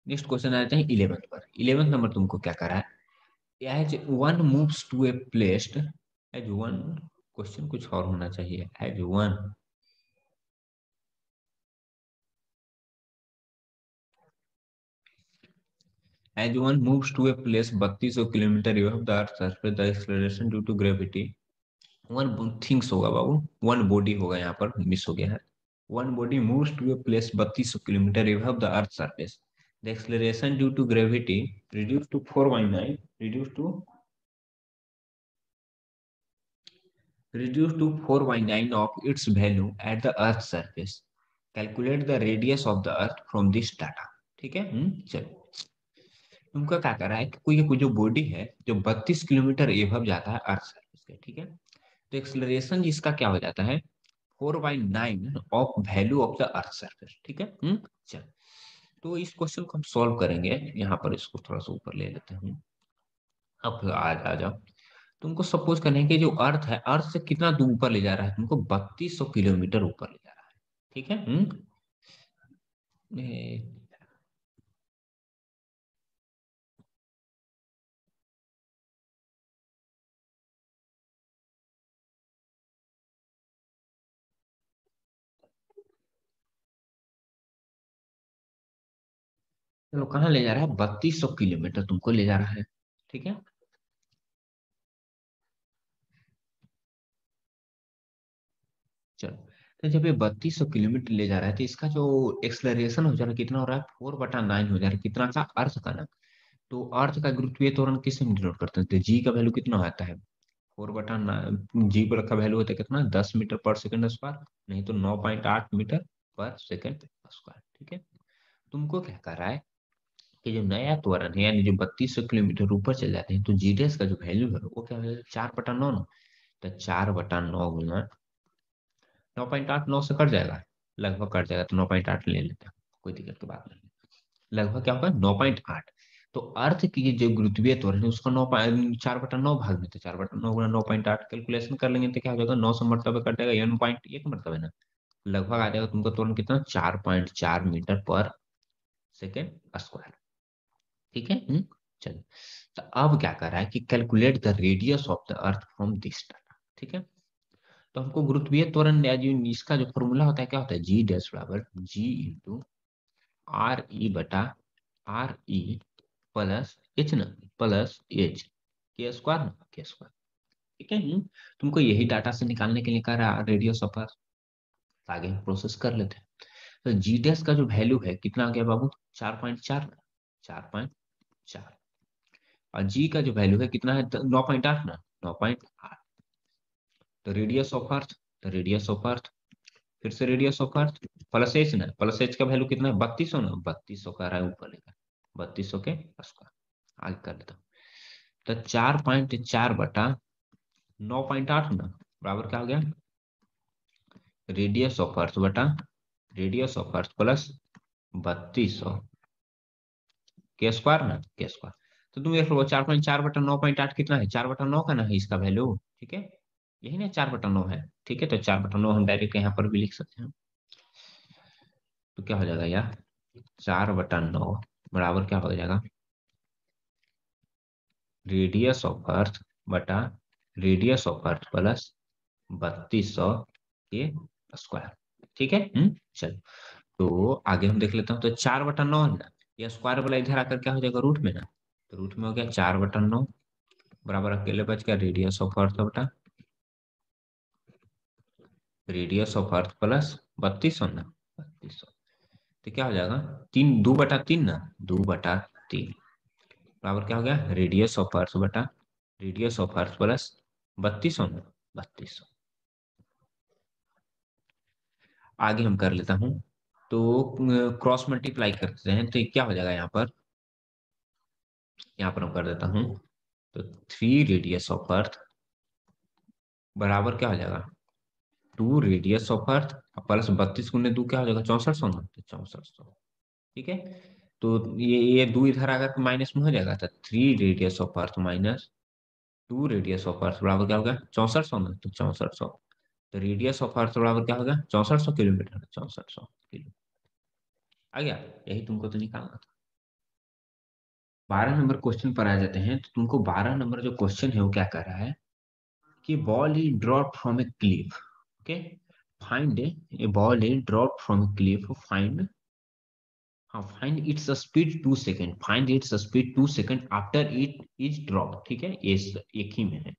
Next question आ जाते हैं 11th पर। 11th नंबर तुमको क्या करा है, as one moves to a placed, as one, question कुछ और होना चाहिए, as one moves to a place 3200 kilometre above the earth surface, the acceleration due to gravity, one things होगा बाबू, वन बॉडी होगा, यहाँ पर मिस हो गया है। One body moves to a place 3200 kilometre above the earth surface, the acceleration due to gravity reduced to 4/9, reduced to 4/9 of its value at the earth surface, calculate the radius of the earth from this data। ठीक है, चलो तुमका क्या कर रहा है कि कोई जो बॉडी है जो 32 किलोमीटर एभव जाता है अर्थ सरफेस के, ठीक है, तो एक्सलरेशन जिसका क्या हो जाता है 4/9 of value of the earth surface. ठीक है, चल तो इस क्वेश्चन को हम सॉल्व करेंगे। यहाँ पर इसको थोड़ा सा ऊपर ले लेते हैं। अब आ जाओ, तुमको सपोज करने कि जो अर्थ है, अर्थ से कितना दूर ऊपर ले जा रहा है, तुमको 3200 किलोमीटर ऊपर ले जा रहा है। ठीक है, चलो कहाँ ले जा रहा है, 3200 किलोमीटर तुमको ले जा रहा है। ठीक है, चलो तो जब ये 3200 किलोमीटर ले जा रहा है तो इसका जो एक्सलरेशन हो जा रहा है कितना हो रहा है, 4/9 हो जा रहा है, कितना का, अर्थ का ना। तो अर्थ का गुरुत्वीय त्वरण किससे डिनोट करते हैं, तो जी का वैल्यू कितना आता है, 4/9, जी पर का वैल्यू होता है कितना, 10 मीटर पर सेकंड स्क्वायर, नहीं तो 9.8 मीटर पर सेकंड स्क्वायर। ठीक है, तुमको क्या कर रहा है कि जो नया त्वरण है, यानी जो 3200 किलोमीटर ऊपर चल जाते हैं, तो जी डैश का जो वैल्यू है वो क्या है, 4/9 ना। तो 4/9 गुना 9.8, 9 से कट जाएगा, लगभग कट जाएगा, तो 9.8 ले लेते हैं, कोई दिक्कत की बात नहीं। लगभग क्या होगा, 9.8। तो अर्थ की जो गुरुत्वीय त्वरण है उसका 4/9 भाग में, तो 4/9 गुना 9.8 कैलकुलेशन कर लेंगे तो क्या हो जाएगा, 9 से मरतबा कट जाएगा, 1.1 मरतबा है ना, लगभग आ जाएगा तुमका त्वरण कितना, 4.4 मीटर पर सेकेंड स्क्वायर। ठीक है, चलिए, तो अब क्या कर रहा है कि calculate the radius of the earth from this data. ठीक है, तो हमको गुरुत्वीय त्वरण या जो इसका जो फॉर्मूला होता है क्या होता है, जी डैश बराबर जी इंटू आर ई बटा आर ई प्लस एच ना, प्लस एच के स्क्वायर ना, के स्क्वायर। ठीक है, तुमको यही डाटा से निकालने के लिए कह रहा है रेडियस ऑफ अर्थ। आगे हम प्रोसेस कर लेते हैं। तो जी डैश का जो वैल्यू है कितना आ गया बाबू, 4.4, 4.4, और जी का जो वैल्यू है कितना है, 9.8 ना, 9.8। तो रेडियस ऑफ अर्थ, तो रेडियस ऑफ अर्थ, फिर से radius of earth plus H ना, प्लस एच का वैल्यू कितना है, 3200 ना, 3200 का रहा है ऊपर लेकर, 3200 के स्क्वायर। आगे कर लेता हूँ, तो 4.4/9.8 ना बराबर क्या हो गया, रेडियस ऑफ अर्थ बटा रेडियस ऑफ अर्थ प्लस 3200 के स्क्वायर ना, के स्क्वायर। तो तुम देख लो 4.4/9.8 कितना है, 4/9 का ना है इसका वैल्यू। ठीक है, यही ना 4/9 है। ठीक है, तो 4/9 हम डायरेक्ट यहाँ पर भी लिख सकते हैं। तो क्या हो जाएगा यार, 4/9 बराबर क्या हो जाएगा, रेडियस ऑफ अर्थ बटा रेडियस ऑफ अर्थ प्लस 3200 के स्क्वायर। ठीक है, चलो तो आगे हम देख लेते हैं। तो 4/9 है ना, ये स्क्वायर वाला इधर आकर क्या हो जाएगा, रूट में ना, तो रूट में हो गया 4/9 बराबर अकेले बच गया रेडियस ऑफ अर्थ बटा रेडियस ऑफ अर्थ प्लस 3200 ना, 3200। तो क्या हो जाएगा, 2/3 ना, 2/3 बराबर क्या हो गया, रेडियस ऑफ अर्थ बटा रेडियस ऑफ अर्थ प्लस 3200 ना, 3200। आगे हम कर लेता हूं, तो क्रॉस मल्टीप्लाई करते हैं तो क्या हो जाएगा, यहाँ पर हम कर देता हूं, तो 3 रेडियस ऑफ अर्थ बराबर क्या हो जाएगा, 2 रेडियस ऑफ अर्थ प्लस 32 गुने 2 क्या हो जाएगा, 6400 ना, तो 6400। ठीक है, तो ये दो इधर आकर माइनस में हो जाएगा, तो 3 radius of earth minus 2 radius of earth बराबर क्या होगा, 6400 ना, तो 6400। तो रेडियस ऑफ अर्थ बराबर क्या होगा, 6400 किलोमीटर, 6400 किलोमीटर। आ गया, यही तुमको तो निकालना था। 12 नंबर क्वेश्चन पर आ जाते हैं। तो तुमको 12 नंबर जो क्वेश्चन है वो क्या कर रहा है कि ball is drop from a cliff. Okay, find a ball is drop from a cliff, find, हाँ, find its speed 2 second, find its speed 2 second after it is drop. ठीक है, ये एक ही में है।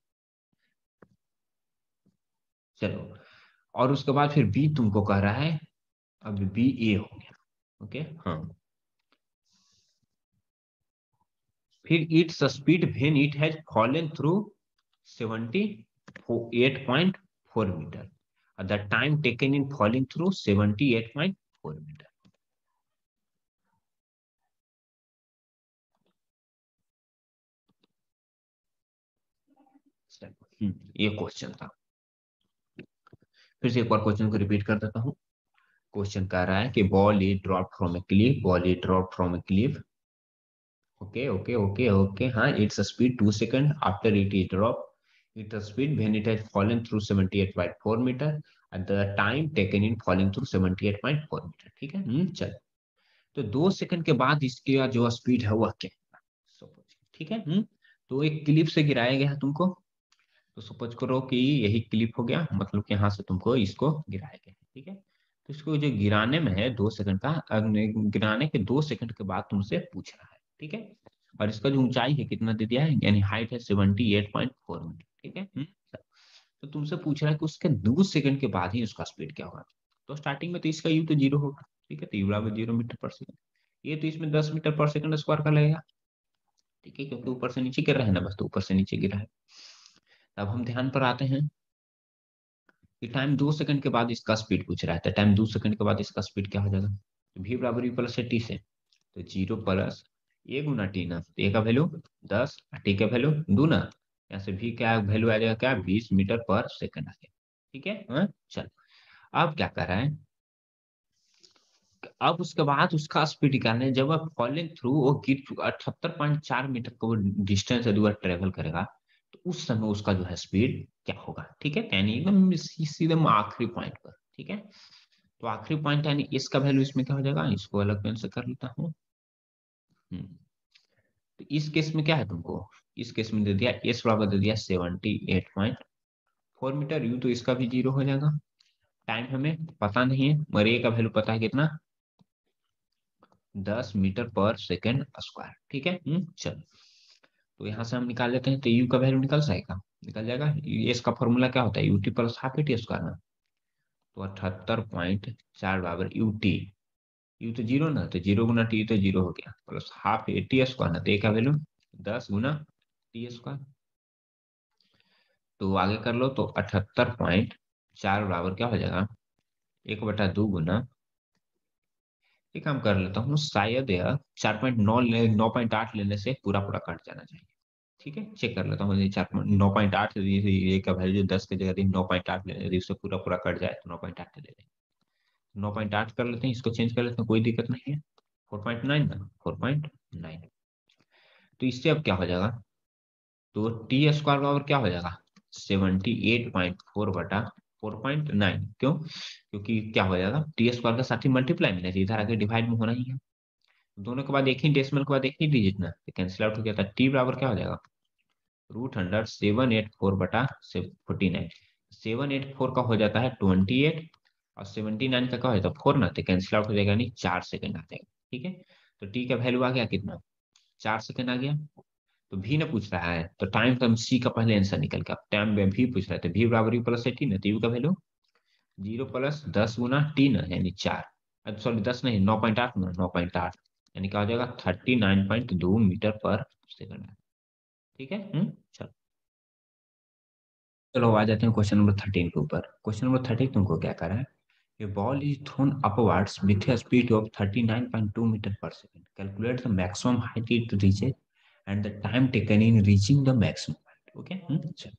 चलो, और उसके बाद फिर बी तुमको कह रहा है, अब बी ए हो गया। ओके, हाँ, फिर its speed when it has fallen through 78.4 metre, the time taken in falling through 78.4 metre. ये क्वेश्चन था। फिर से एक बार क्वेश्चन को रिपीट कर देता हूँ। क्वेश्चन कह रहा है कि ball is drop from a cliff, ball is drop from a cliff. Okay okay okay okay, हाँ, its speed 2 second after it is drop, its speed when it has fallen through 78.4 metre at the time taken in falling through 78.4 metre. ठीक है, चल, तो 2 second के बाद इसका जो speed है वह क्या है? ठीक है, तो एक क्लिप से गिराया गया है तुमको। तो सपोज करो कि यही क्लिप हो गया, मतलब कि यहाँ से तुमको इसको गिराया गया है। ठीक है, तो इसको जो गिराने में है 2 सेकंड का, गिराने के 2 सेकंड के बाद तुमसे पूछ रहा है। ठीक है, और इसका जो ऊंचाई है कितना दे दिया है, यानी हाइट है 78.4 मीटर। ठीक है, तो तुमसे पूछ रहा है कि उसके 2 सेकंड के बाद ही उसका स्पीड क्या होगा। तो स्टार्टिंग में तो इसका यू तो 0 होगा। ठीक है, तो यू बराबर 0 मीटर पर सेकंड। ये तो इसमें 10 मीटर पर सेकंड स्क्वायर का लगेगा। ठीक है, क्योंकि ऊपर से नीचे गिर रहा है ना, बस तो ऊपर से नीचे गिर रहा है। अब हम ध्यान पर आते हैं कि टाइम 2 सेकंड के बाद इसका स्पीड पूछ रहा है, तो टाइम 2 सेकंड के बाद इसका स्पीड क्या हो जाएगा, तो v बराबर यू प्लस है टी से, तो 0 प्लस a गुना टी ना, तो a का वैल्यू 10, टी का वैल्यू 2 ना, यहाँ से v का वैल्यू आ जाएगा क्या, 20 मीटर पर सेकंड आ गया। ठीक है, चल, अब क्या कर रहा है, अब उसके बाद उसका स्पीड निकालना है। जब वह फॉलिंग थ्रू वो गिर चुका 78.4 मीटर का वो डिस्टेंस यदि वह ट्रेवल करेगा, तो उस समय उसका जो है स्पीड क्या होगा। ठीक है, यानी एकदम सीधे आखिरी पॉइंट पर। ठीक है, तो आखिरी पॉइंट यानी इसका वैल्यू इसमें क्या हो जाएगा, इसको अलग पेन से कर लेता हूँ। हम्म, तो इस केस में क्या है तुमको, इस केस में दे दिया एस बराबर दे दिया 78.4 मीटर, यू तो इसका भी 0 हो जाएगा। टाइम हमें पता नहीं है, मगर ए का वैल्यू पता है कितना, 10 मीटर पर सेकेंड स्क्वायर। ठीक है, चलो, तो यहाँ से हम निकाल लेते हैं, तो यू का वैल्यू निकल जाएगा, निकल जाएगा। इसका फॉर्मूला क्या होता है, UT plus half eighty square ना, तो 78.4 बराबर यूटी, यू तो 0 ना, तो 0 गुना टी तो 0 हो गया, प्लस हाफ एटी स्क्वायर ना, तो ए का वैल्यू 10 गुना टी स्क्वायर। तो आगे कर लो, तो 78.4 बराबर क्या हो जाएगा, 1/2 गुना, एक काम कर लेता हूँ, शायद यह 4.9 9.8 लेने से पूरा पूरा कट जाना चाहिए। ठीक है, चेक कर लेता हूँ, ये 9.8, ये का वैल्यू 10 की जगह 9.8 ले, यदि उससे पूरा पूरा कट जाए तो 9.8 ले लेंगे। 9.8 कर लेते हैं, इसको चेंज कर लेते हैं, कोई दिक्कत नहीं है। 4.9 ना, 4.9, तो इससे अब क्या हो जाएगा, तो टी स्क्वायर बराबर क्या हो जाएगा, 78.4/4.9। क्यों, क्योंकि क्या हो जाएगा, टी स्क्वायर के साथ ही मल्टीप्लाई में नहीं, इधर आगे डिवाइड में होना ही है। दोनों के बाद एक ही डेसिमल के बाद एक ही डिजिट ना, तो कैंसिल आउट हो गया था। टी बराबर क्या हो जाएगा, √100 784/49, 784 का हो जाता है 28, और 79 का क्या हो जाता है 4 ना, तो कैंसिल आउट हो जाएगा, नहीं 4 सेकंड आ जाएगा। ठीक है, तो टी का वैल्यू आ गया कितना, 4 सेकंड आ गया। तो भी ना पूछ रहा है, तो टाइम तो हम सी का पहले आंसर निकल गया, टाइम में भी पूछ रहा है, तो भी बराबर यू प्लस एटी ना, तो यू का वैल्यू 0 प्लस 10 गुना टी ना, यानी 4, सॉरी 10 नहीं, 9.8 ना, 9.8, यानी क्या हो जाएगा 39.2 मीटर पर सेकंड। ठीक है, चलो, चलो आ जाते हैं क्वेश्चन नंबर 13 के ऊपर। क्वेश्चन नंबर 13 तुमको क्या करा है, A ball is thrown upwards with a speed of 39.2 metre per second, calculate the maximum height it reaches and the time taken in reaching the maximum height. Okay, चलो,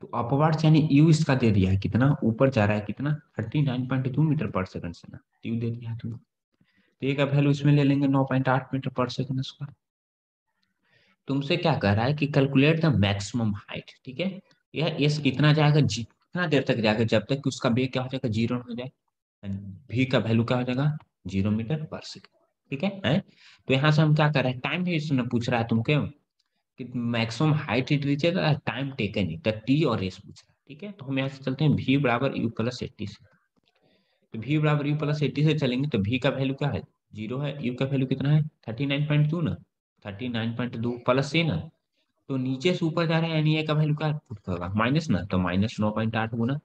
तो upwards यानी you इसका दे दिया है कितना, ऊपर जा रहा है कितना, 39.2 मीटर पर सेकंड से ना, यू दे दिया है तुमको, तो ये का वैल्यू इसमें ले लेंगे 9.8 मीटर पर सेकंड स्क्वायर। तुमसे क्या कह रहा है कि कैलकुलेट द मैक्सिमम हाइट। ठीक है, यह एस कितना जाएगा, जितना देर तक जाएगा जब तक कि उसका वेग क्या हो जाएगा, 0 हो जाए, भी का वैल्यू क्या हो जाएगा, 0 मीटर पर सेकंड। ठीक है? तो यहाँ से हम क्या कर रहे हैं, टाइम इसने पूछ रहा है तुमके कि maximum height it reaches time taken it, T और एस पूछ रहा है। ठीक है, तो हम यहाँ से चलते हैं v बराबर यू प्लस 80 से। तो v बराबर यू प्लस 80 से चलेंगे तो v का वैल्यू क्या है, 0 है। u का वैल्यू कितना है, 39.2 ना, 39.2 प्लस ए ना। तो नीचे से ऊपर जा रहे हैं यानी ए का वैल्यू क्या पुट होगा, माइनस ना, तो माइनस 9.8 गुना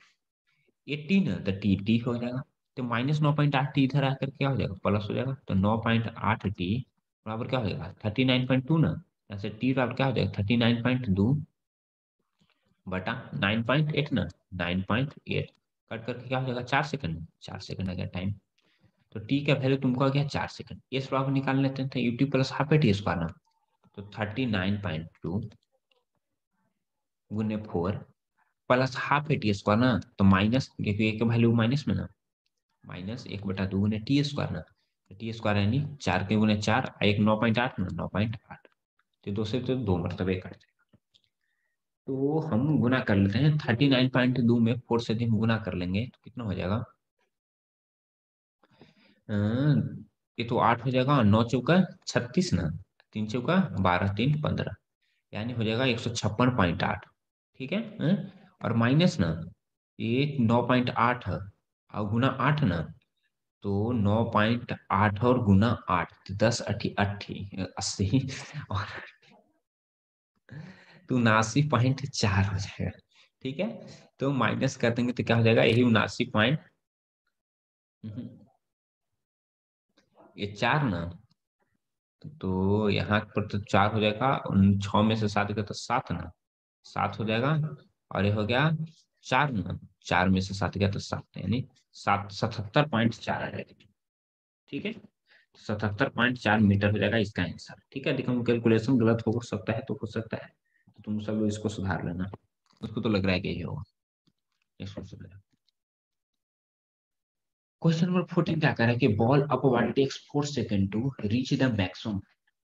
80 ना, तो टी टी हो जाएगा। तो माइनस 9.8 टी इधर आकर क्या हो जाएगा, प्लस हो जाएगा। तो 9.8 टी बराबर क्या हो जाएगा, 39.2 ना। यहाँ से टी बराबर क्या हो जाएगा, 39.2 बटा 9.8 ना, 9.8 कट करके क्या हो जाएगा, 4 सेकंड, 4 सेकंड आ गया टाइम। तो टी का वैल्यू तुमको आ गया 4 सेकंड। एस बराबर निकाल लेते हैं, तो UT plus half A T square ना। तो 39.2 गुने 4 plus half A T square ना, तो माइनस, क्योंकि ए का वैल्यू माइनस में ना, माइनस 1/2 गुने टी स्क्वायर ना। टी स्क्वायर यानी 4 के गुने 4, एक 9.8 ना, 9.8। तो दो से तो दो मतलब एक कट जाएगा। तो हम गुना कर लेते हैं, 39.2 में 4 से हम गुना कर लेंगे तो कितना हो जाएगा, ये तो 8 हो जाएगा, 9 चौका 36 ना, 3 चौका 12, 3 15, यानी हो जाएगा 156.8। ठीक है? और माइनस ना, ये 9.8 है और गुना 8 ना, तो 9.8 और गुना 8 तो 10 अठी 80 और तो 79.4 हो जाएगा। ठीक है, तो माइनस कर देंगे तो क्या हो जाएगा, यही 79 पॉइंट, ये 4 ना, तो यहाँ पर तो 4 हो जाएगा, उन 6 में से 7 का तो 7 ना, 7 हो जाएगा। और ये हो गया 4 ना, 4 में से 7 गया तो 7, यानी 77.4 आ जाएगा। ठीक है, 77.4 मीटर हो जाएगा इसका आंसर। ठीक है, देखो कैलकुलेशन गलत हो सकता है, तो हो सकता है, तो तुम सब इसको सुधार लेना। उसको तो लग रहा है कि ये होगा, इसको सुधार। क्वेश्चन नंबर 14 क्या कह रहा है कि ball upward takes 4 second to reach the maximum,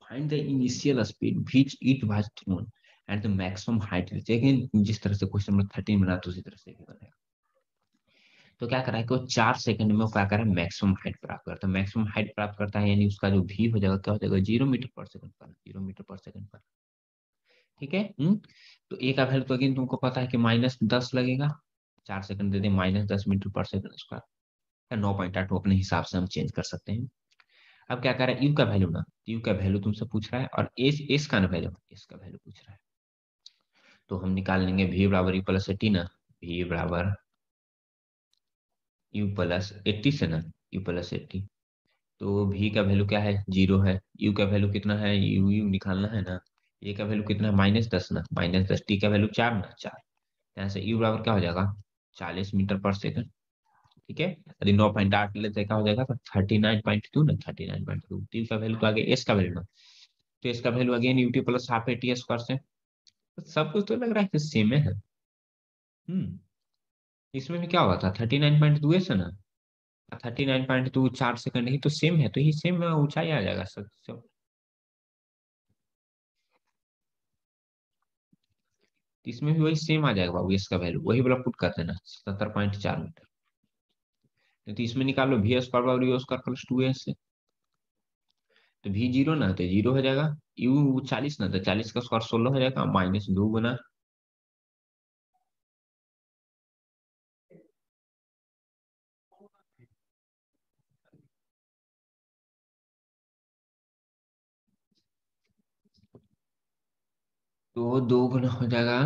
find the initial speed which it was thrown and the maximum height reach. Again जिस तरह से क्वेश्चन नंबर 13 बना तो उसी तरह से बनेगा। तो क्या कर रहा है कि वो 4 सेकंड में वो क्या कर रहा है, मैक्सिमम हाइट प्राप्त करता है। मैक्सिमम हाइट प्राप्त करता है यानी उसका जो भी हो जाएगा क्या हो जाएगा, 0 मीटर पर सेकंड पर, 0 मीटर पर सेकंड पर। ठीक है। तो ए का वैल्यू तो अगेन तुमको पता है कि -10 लगेगा, 4 सेकंड दे दे -10 मीटर पर सेकंड उसका 9.8 अपने हिसाब से हम चेंज कर सकते हैं। अब क्या कर रहा है, यू का वैल्यू ना, यू का वैल्यू तुमसे पूछ रहा है और एस एस का वैल्यू, एस का वैल्यू पूछ रहा है। तो हम निकाल लेंगे v बराबर यू प्लस 80 ना, v बराबर यू प्लस 80 से ना, यू प्लस 80। तो v का वैल्यू क्या है, 0 है। u का वैल्यू कितना है, यू यू निकालना है ना। a का वैल्यू कितना है, -10 ना, -10, t का वैल्यू 4 ना, 4। यहाँ से u बराबर क्या हो जाएगा, 40 मीटर पर सेकंड। ठीक है, यदि 9.8 लेते क्या हो जाएगा, तो 39.2 ना, 39.2। टी का वैल्यू तो आगे एस का वैल्यू ना, तो इसका value again UT plus half A T square से। तो सब कुछ तो लग रहा है कि सेम है। हम्म इसमें भी क्या हुआ था, 39.2 है ना, 39.2 4 सेकंड ही तो सेम है, तो ये सेम ऊंचाई आ जाएगा सब। इसमें भी वही सेम आ जाएगा बाबू, इसका वैल्यू वही वाला पुट कर देना, 77.4 मीटर। तो इसमें निकाल लो वी स्क्वायर बराबर यू स्क्वायर प्लस 2 से। तो भी 0 ना, तो 0 हो जाएगा। यू 40 ना, तो 40 का स्क्वायर 16 हो जाएगा, -2 गुना, तो 2 गुना हो जाएगा,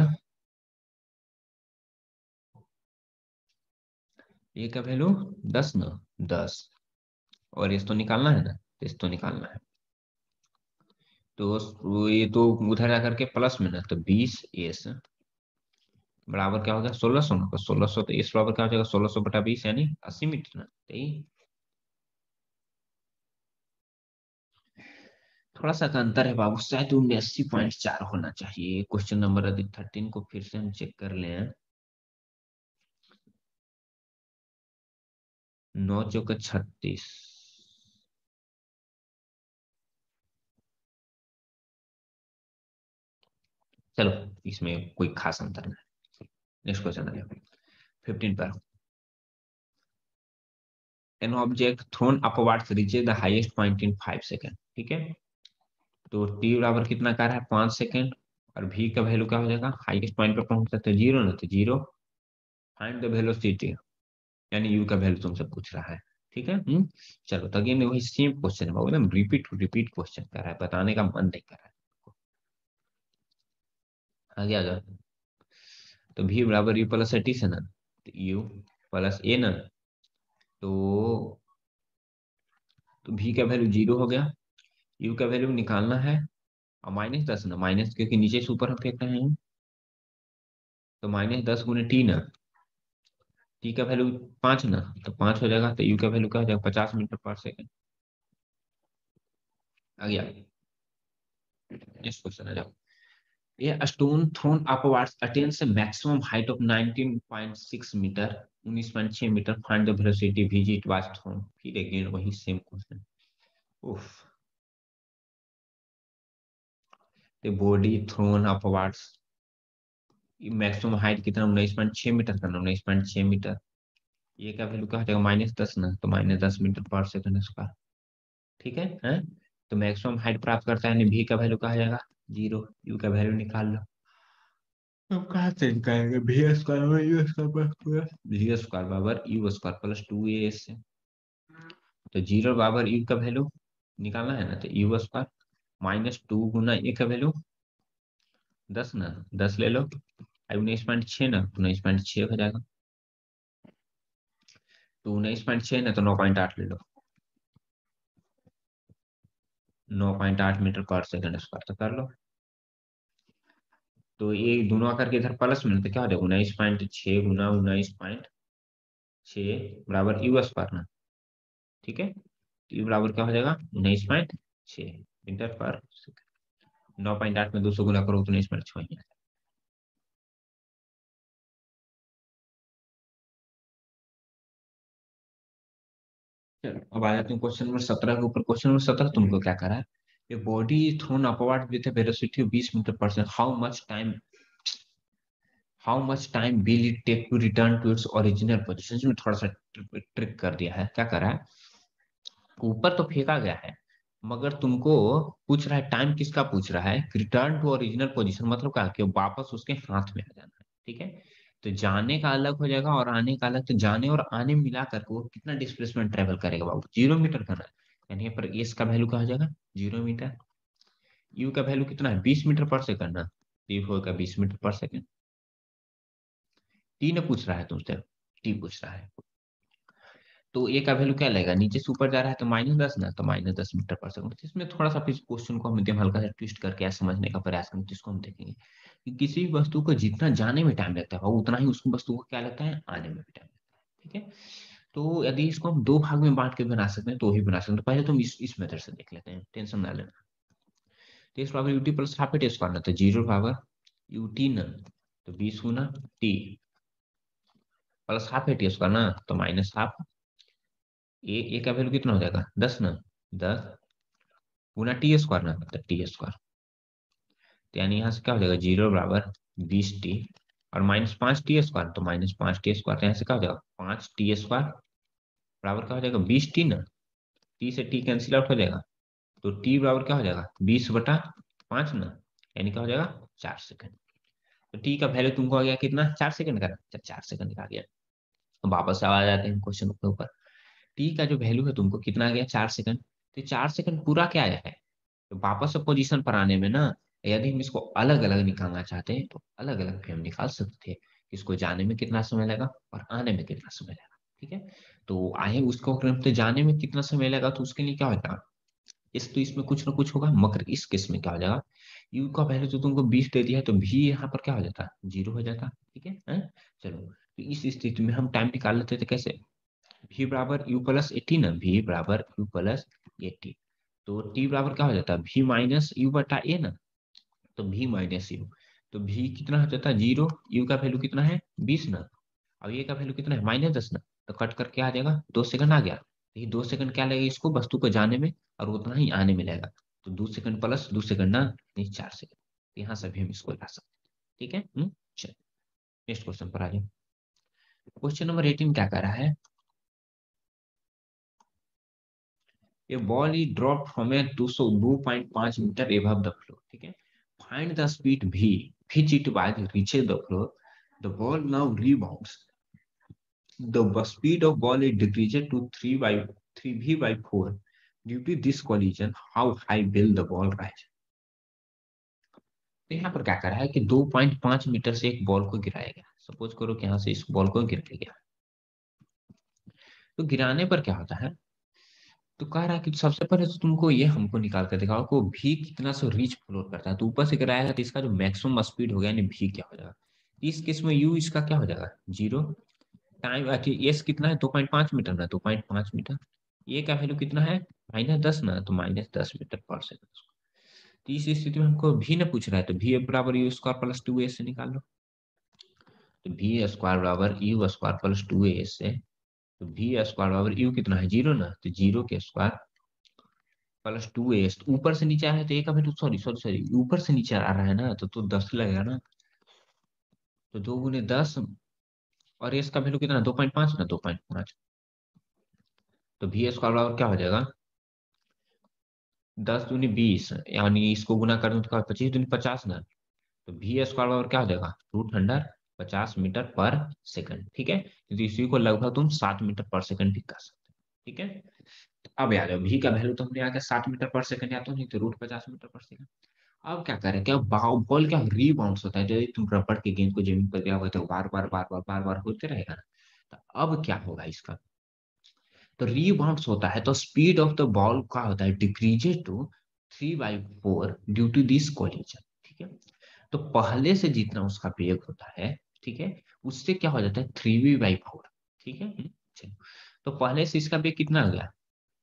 ये का वैल्यू 10 ना, 10। और इस तो निकालना है ना, तो इस तो निकालना है। तो ये तो उधर जाकर के प्लस में ना, तो 20 एस बराबर क्या हो गया, 1600 ना, तो 1600, तो इस बराबर क्या हो जाएगा, 1600/20 यानी 80 मीटर ना। तो यही थोड़ा सा का अंतर है बाबू, शायद 79.4 होना चाहिए। क्वेश्चन नंबर यदि 13 को फिर से हम चेक कर लें, 9 चौका 36, चलो इसमें कोई खास अंतर नहीं। नेक्स्ट क्वेश्चन आ गया 15 पर। An object throne upwards reaches the highest point in 5 second, ठीक है। तो टी बराबर कितना कर रहा है 5 सेकेंड, और भी का वैल्यू क्या हो जाएगा, हाईएस्ट पॉइंट पर पहुंच सकते जीरो ना, तो जीरो, फाइंड द वेलोसिटी, यानी यू का वैल्यू तुमसे पूछ रहा है, ठीक है। चलो तो अगेन वही सेम क्वेश्चन है, एकदम रिपीट रिपीट क्वेश्चन कर रहा है, बताने का मन नहीं कर रहा है। आगे आ जाओ। तो भी बराबर यू प्लस टी से ना, तो यू प्लस ए ना, तो भी का वैल्यू जीरो हो गया, यू का वैल्यू निकालना है, और -10 ना, माइनस क्योंकि नीचे से ऊपर हम फेंक रहे हैं, तो -10 गुने टी ना, टी का वैल्यू 5 ना, तो 5 हो जाएगा, तो यू का वैल्यू क्या हो जाएगा 50 मीटर पर सेकेंड। आ गया। नेक्स्ट क्वेश्चन आ जाओ। A stone thrown upwards attains a maximum height of 19.6 metre, 19.6 metre, find the velocity vg it was thrown। फिर अगेन वही सेम क्वेश्चन। उफ, the body thrown upwards, maximum height कितना 19.6 metre करना, 19.6 metre, ये का value क्या हो जाएगा -10 ना, तो -10 मीटर पर सेकंड स्क्वायर, ठीक है। तो मैक्सिमम हाइट प्राप्त करता है, भी का वैल्यू क्या हो जाएगा जीरो, यू का वैल्यू निकाल लो। तो कहाँ से निकालेंगे, भी स्क्वायर बाई यू स्क्वायर, भी स्क्वायर बराबर यू स्क्वायर प्लस 2a से, तो जीरो बराबर यू का वैल्यू निकालना है ना, तो यू स्क्वायर -2 गुना ए का वैल्यू 10 ना, 10 ले लो, 19.6 ना, 19.6 हो जाएगा, तो 19.6 ना, तो 9.8 ले लो, 9.8 मीटर पर सेकंड स्क्वायर, तो कर लो। तो ये दोनों आकर के इधर प्लस में, तो क्या हो जाएगा 19.6 गुना 19.6 बराबर यू स्क्वायर ना, ठीक है। यू बराबर क्या हो जाएगा 19.6 मीटर पर सेकंड, 9.8 में 200 गुना करो तो 19.6। चलो अब आ जाते हैं क्वेश्चन नंबर 17 के ऊपर। क्वेश्चन नंबर 17 तुमको क्या करा है, a body thrown upward with a velocity of 20 metre per second, how much time will it take to return to its original position. इसमें थोड़ा सा ट्रिक कर दिया है, क्या करा है, ऊपर तो फेंका गया है, मगर तुमको पूछ रहा है टाइम किसका पूछ रहा है, रिटर्न टू ओरिजिनल पोजीशन, मतलब क्या कि वापस उसके हाथ में आ जाना है, ठीक है। तो जाने का अलग हो जाएगा और आने का अलग, तो जाने और आने मिला करके वो कितना डिस्प्लेसमेंट ट्रेवल करेगा बाबू, 0 मीटर करना है, यानी यहाँ पर एस का वैल्यू क्या हो जाएगा 0 मीटर, यू का वैल्यू कितना है 20 मीटर पर सेकंड ना, टी होगा 20 मीटर पर सेकंड। टी ने पूछ रहा है तुमसे, टी पूछ रहा है, तो ए का वैल्यू क्या लगेगा, नीचे से ऊपर जा रहा है तो -10 ना, तो -10 मीटर पर सेकंड। इसमें थोड़ा सा इस क्वेश्चन को हम एकदम हल्का सा ट्विस्ट करके ऐसा समझने का प्रयास करें, जिसको हम देखेंगे कि किसी भी वस्तु को जितना जाने में टाइम लगता है उतना ही उस वस्तु को क्या लगता है आने में भी टाइम लगता है, ठीक है। तो यदि इसको हम दो भाग में बांट के बना सकते हैं तो ही बना सकते हैं, तो पहले तुम इस मेथड से देख लेते हैं, टेंशन ना लेना। तो इस power u t plus half t square ना, तो जीरो पावर यूटी ना, तो 20 गुना t plus half t square ना, तो -हाफ, ए का वैल्यू कितना हो जाएगा 10 ना, 10 गुना टी स्क्वायर ना, तो टी स्क्वायर, तो यानी यहाँ से क्या हो जाएगा जीरो बराबर 20 टी, और -5 टी स्क्वायर, तो -5 टी स्क्वायर, तो यहाँ से क्या हो जाएगा 5 टी स्क्वायर बराबर क्या हो जाएगा 20 टी ना, टी से टी कैंसिल आउट हो जाएगा, तो टी बराबर क्या हो जाएगा 20/5 ना, यानी क्या हो जाएगा 4 सेकंड। तो टी का वैल्यू तुमको आ गया कितना 4 सेकंड का, 4 सेकंड का आ गया। अब वापस आ जाते हैं क्वेश्चन के ऊपर, टी का जो वैल्यू है तुमको कितना आ गया 4 सेकंड, तो 4 सेकंड पूरा क्या आया है, तो वापस से पोजीशन पर आने में ना, यदि हम इसको अलग अलग निकालना चाहते हैं तो अलग अलग भी हम निकाल सकते थे, इसको जाने में कितना समय लगा और आने में कितना समय लगा, ठीक है। तो आए उसको क्रम तो जाने में कितना समय लगा, तो उसके लिए क्या होता, इस तो इसमें कुछ ना कुछ होगा, मगर इस केस में क्या हो जाएगा, यू का वैल्यू तो तुमको 20 दे दिया है, तो भी यहाँ पर क्या हो जाता जीरो हो जाता, ठीक है, हैं? चलो तो इस स्थिति में हम टाइम निकाल लेते थे कैसे, भी बराबर यू प्लस 80 ना, भी बराबर यू प्लस 80, तो टी बराबर क्या हो जाता है भी माइनस यू बटा ए ना, तो भी माइनस यू, तो भी कितना हो जाता है जीरो, यू का वैल्यू कितना है 20 ना, अब ये का वैल्यू कितना है -10 ना, तो कट करके आ जाएगा 2 सेकंड आ गया, तो ये 2 सेकंड क्या लगेगा इसको वस्तु को जाने में, और उतना ही आने में लगेगा, तो 2 सेकंड प्लस 2 सेकंड ना, नहीं 4 सेकंड, यहाँ से भी हम इसको ला सकते हैं, ठीक है। चलिए नेक्स्ट क्वेश्चन पर आ जाए। क्वेश्चन नंबर 18 क्या कर रहा है, a ball is drop from a 202.5 metre above the floor, ठीक है। Find the speed v which it was reaches the floor. The ball now rebounds. The speed of ball is decreased to 3v by 4. Due to this collision, how high will the ball rise? तो यहाँ पर क्या कर रहा है कि 2.5 metre से एक बॉल को गिराया गया। सपोज करो कि यहाँ से इस बॉल को गिराया गया, तो गिराने पर क्या होता है, तो कह रहा है कि सबसे पहले तो तुमको ये हमको निकाल कर दिखाओ को भी कितना से रीच फ्लोर करता है। तो ऊपर से गिराया तो इसका जो मैक्सिमम स्पीड हो गया यानी भी क्या हो जाएगा। इस केस में यू इसका क्या हो जाएगा 0। टाइम एस कितना है 2.5 मीटर ना, 2.5 मीटर। ये का वैल्यू कितना है -10 ना, तो -10 मीटर पर सेकंड। तो इस स्थिति में हमको भी ना पूछ रहा है, तो भी बराबर यू स्क्वायर प्लस 2 ए से निकाल लो। तो भी स्क्वायर बराबर यू स्क्वायर प्लस 2 ए से, तो भी स्क्वायर बराबर यू कितना है 0 ना, तो 0 के स्क्वायर प्लस 2 ए। ऊपर से नीचे आ रहा है तो ए का वैल्यू सॉरी सॉरी सॉरी ऊपर से नीचे आ रहा है ना, तो 10 लगेगा ना। तो 2 × 10 और इसका वैल्यू कितना 2.5 ना, 2.5। तो भी स्क्वायर बराबर क्या हो जाएगा 10 × 20, यानी इसको गुना कर दूं तो 25 × 50 ना। तो भी स्क्वायर बराबर क्या हो जाएगा √150 मीटर पर सेकंड, ठीक है। तो इसी को लगभग तुम 7 मीटर पर सेकंड भी कर सकते हो, ठीक है। तो अब याद है भी का वैल्यू तो हमने आ गया 7 मीटर पर सेकंड, या तो नहीं तो √50 मीटर पर सेकंड। अब क्या करें, क्या बॉल क्या रीबाउंस होता है, जब तुम रबड़ के गेंद को जमीन पर गिरा हुआ तो बार बार बार बार बार बार होते रहेगा ना। तो अब क्या होगा इसका, तो रीबाउंस होता है तो स्पीड ऑफ द बॉल का होता है decreases to 3/4 due to this collision, ठीक है। तो पहले से जितना उसका वेग होता है, ठीक है, उससे क्या हो जाता है 3v/4, ठीक है। चलो, तो पहले से इसका वेग कितना हो गया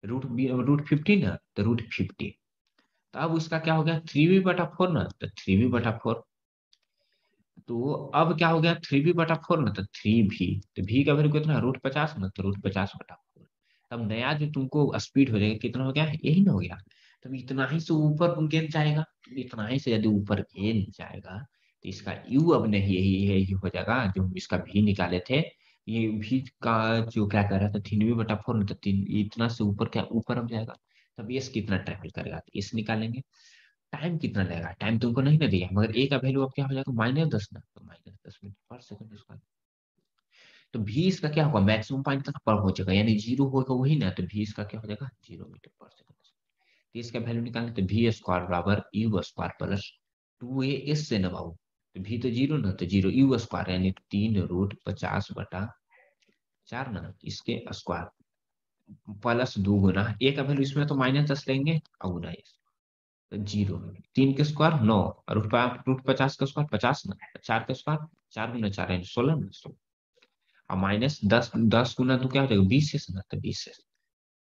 √50 ना, तो √50। तो अब उसका क्या हो गया 3v/4 ना, तो 3v/4। तो अब क्या हो गया 3v/4 ना, तो 3v। तो v का वैल्यू कितना √50 ना, तो √50/4। तब नया जो तुमको स्पीड हो जाएगा कितना हो गया यही ना हो गया। तब इतना ही से ऊपर गेंद जाएगा, तो इतना ही से यदि ऊपर गेंद जाएगा तो इसका यू अब नहीं यही यही हो जाएगा जो हम इसका भी निकाले थे। ये भी का जो क्या कर रहा था 3v/4 ना, तो 3 इतना से ऊपर क्या ऊपर अब जाएगा। तब ये कितना ट्रेवल करेगा, तो इस निकालेंगे। टाइम कितना लगेगा, टाइम तुमको नहीं ना दिया, मगर ए का वैल्यू अब क्या हो जाएगा -10 ना, तो -10 मीटर पर सेकंड इसका। तो भी इसका क्या होगा मैक्सिमम पॉइंट तक पर पहुंचेगा, यानी 0 होगा वही ना, तो भी इसका क्या हो जाएगा 0 मीटर पर सेकंड। तो इसका वैल्यू निकालने तो भी स्क्वायर बराबर you square plus 2a S से नवाओ। तो भी तो 0 ना, तो 0 यू स्क्वायर यानी 3√50/4 ना, इसके स्क्वायर प्लस 2 गुना ए का वैल्यू इसमें तो -10 लेंगे और गुना ये तो 0। 3 के स्क्वायर 9 और √50 का स्क्वायर 50 ना, 4 का स्क्वायर 4 × 4 यानी 16 ना, 16 और -10 10 गुना तो क्या हो जाएगा 20 ना, तो 20।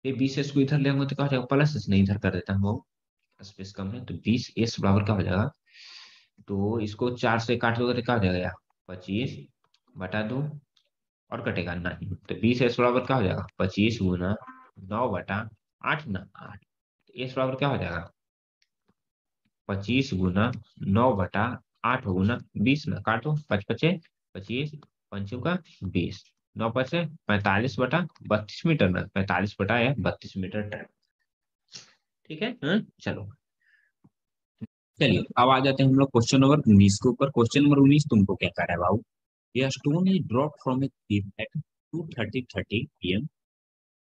ये 20s को इधर ले आऊंगा तो क्या हो जाएगा प्लस नहीं इधर कर देता हूँ, स्पेस कम है। तो 20s बराबर क्या हो जाएगा, तो इसको 4 से काट दोगे तो क्या हो जाएगा 25/2 और कटेगा नहीं। तो 20s बराबर क्या हो जाएगा 25 × 9/8 ना 8। एस बराबर क्या हो जाएगा 25 × 9/8 गुना 20 ना, काटो 5×5 = 25, 5×5 = 9×5 = 45/32 मीटर ना, 45/32 मीटर। ठीक है चलो। चलिए अब आ जाते हैं हम लोग क्वेश्चन नंबर 19 के ऊपर। क्वेश्चन नंबर 19 तुमको क्या कर रहा है बाबू, ये stone is drop from a cliff at 2:30 PM.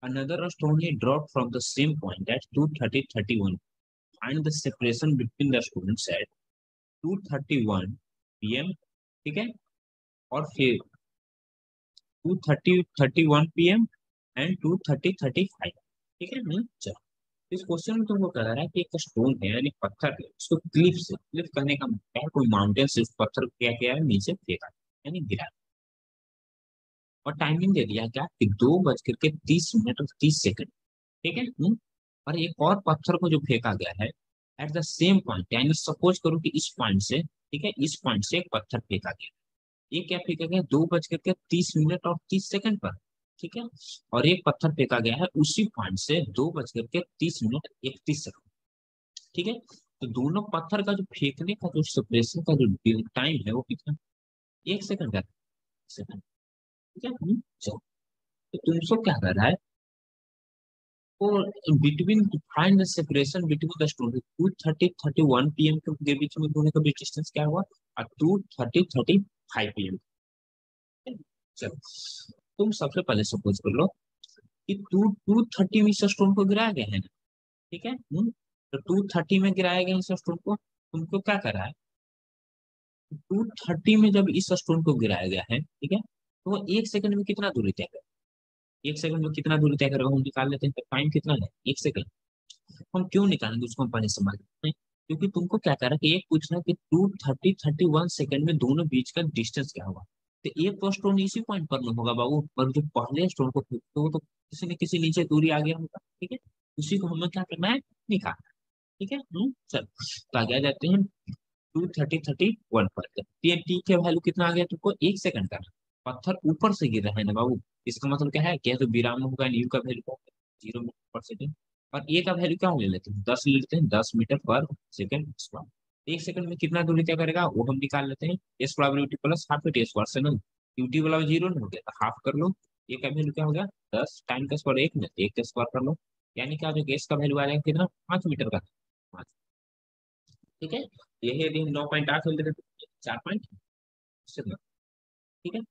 Another stone is drop from the same point at 2:30 find the separation between the stones at 2:31 PM, ठीक है, और फिर 2:30 पीएम एंड 2:30 ठीक है। चलो, इस क्वेश्चन में तुमको कह रहा है कि एक स्टोन है यानी पत्थर है, उसको क्लिफ करने का मतलब है कोई माउंटेन से उस पत्थर को क्या किया है नीचे फेंका यानी गिरा। और टाइमिंग दे दिया क्या कि 2:30 मिनट और 30 सेकंड, ठीक है। और एक और पत्थर को जो फेंका गया है एट द सेम पॉइंट, यानी सपोज करो कि इस पॉइंट से, ठीक है, इस पॉइंट से एक पत्थर फेंका गया। ये क्या फेंका गया 2:30 मिनट और 30 सेकंड पर, ठीक है। और एक पत्थर फेंका गया है उसी पॉइंट से 2:30 मिनट 31 सेकंड, ठीक है। तो दोनों पत्थर का जो फेंकने का जो सेपरेशन का जो टाइम है वो कितना 1 सेकंड का सेकंड, ठीक है। चलो, तो तुमसे क्या कर रहा है और between find the separation between the stone, 2:30-31 PM के बीच में दोनों का बीच डिस्टेंस क्या हुआ, और 2:30-35 PM। चलो, तुम सबसे पहले सपोज कर लो कि 2:30 में इस स्टोन को गिराया गया है ना, ठीक है। तो 2:30 में गिराया गया इस स्टोन को, तुमको क्या करा है, 2:30 में जब इस स्टोन को गिराया गया है, ठीक है, तो वो 1 सेकंड में कितना दूरी तय करेगा, 1 सेकंड में कितना दूरी तय करेगा, हम निकाल लेते हैं। तो टाइम कितना है, 1 सेकंड। हम क्यों निकालेंगे उसको, हम पहले समझ लेते हैं। क्योंकि तुमको क्या कह रहा है कि एक पूछना है कि 2:30-31 में दोनों बीच का डिस्टेंस क्या होगा। तो एक तो स्टोन इसी पॉइंट पर ना होगा बाबू, पर जो पहले स्टोन को फेंकते तो वो तो किसी न किसी नीचे दूरी आ गया होगा, ठीक है। उसी को हमें क्या करना है, निकालना, ठीक है। चलो, तो आगे आ जाते हैं 2:30-31 पर। टी के वैल्यू कितना आ गया तुमको, 1 सेकंड का। पत्थर ऊपर से गिर रहा है ना बाबू, इसका मतलब क्या है, क्या तो विराम होगा, यू का वैल्यू क्या होगा, 0 मीटर पर सेकंड। और ए का वैल्यू क्या ले लेते हैं, 10 ले लेते हैं, 10 metre per second square. 1 second में कितना दूरी तय करेगा वो हम निकाल लेते हैं, a square u t plus half t square से ना, यूटी वाला 0 नहीं हो गया तो हाफ कर लो। ए का वैल्यू क्या हो गया, 10 टाइम का स्क्वायर 1 में 1 का स्क्वायर कर लो, यानी क्या हो जाएगा, एस का वैल्यू आ जाएगा कितना, 5 मीटर का, 5। ठीक है, यही यदि हम 9.8 ले लेते हैं, 4 पॉइंट, ठीक है।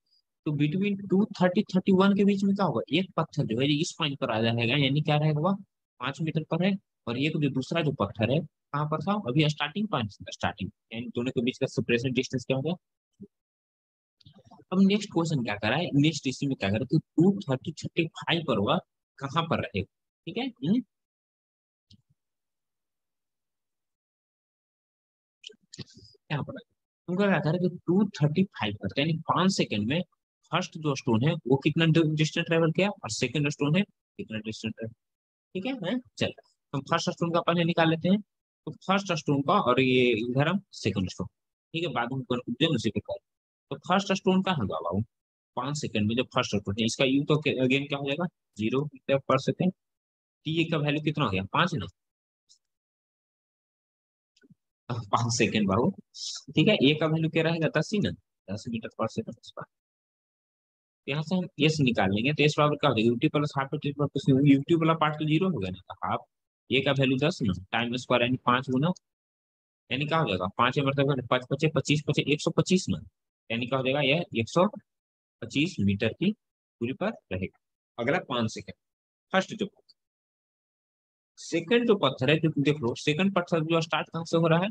तो बिटवीन 2:30-31 के बीच में क्या होगा, एक पत्थर जो है ये इस पॉइंट पर आ जाएगा, यानी क्या रहेगा वह 5 मीटर पर है। और एक जो दूसरा जो पत्थर है कहाँ पर था, अभी स्टार्टिंग पॉइंट, स्टार्टिंग, यानी दोनों के बीच का सेपरेशन डिस्टेंस क्या होगा। अब नेक्स्ट क्वेश्चन क्या करा है, नेक्स्ट इसी में क्या करा कि 2:30-35 पर हुआ, कहाँ पर रहेगा, ठीक है। यहाँ पर उनका क्या करा कि 2:35 पर, यानी 5 सेकंड में फर्स्ट जो स्टोन है वो कितना डिस्टेंस ट्रेवल किया, और सेकंड स्टोन है कितना डिस्टेंस, ठीक है। चल, हम फर्स्ट स्टोन का पहले निकाल लेते हैं। तो फर्स्ट स्टोन का, और ये इधर हम सेकंड स्टोन, ठीक है, बाद में कंक्लूजन उसी के कर। तो फर्स्ट स्टोन का होगा बाबू, 5 सेकंड में जो फर्स्ट स्टोन है इसका यू तो अगेन क्या हो जाएगा, 0 मीटर पर सेकंड। टी का वैल्यू कितना हो गया, 5 ना, 5 सेकंड बाबू, ठीक है। ए का वैल्यू क्या रहेगा, 10 ही ना, 10 मीटर पर सेकंड। यहाँ से हम एस निकाल लेंगे, तो एस बराबर क्या हो जाएगा, UT plus half T plus UT वाला पार्ट तो 0 हो गया ना, तो हाफ ए का वैल्यू 10 ना, टाइम स्क्वायर यानी 5 गुना, यानी क्या हो जाएगा, 5 मतलब 5 × 5 = 125 ना, यानी क्या हो जाएगा, यह 125 मीटर की दूरी पर रहेगा। अगला 5 सेकंड, फर्स्ट जो सेकंड जो पत्थर है, जो देख लो सेकंड पत्थर जो स्टार्ट कहाँ से हो रहा है,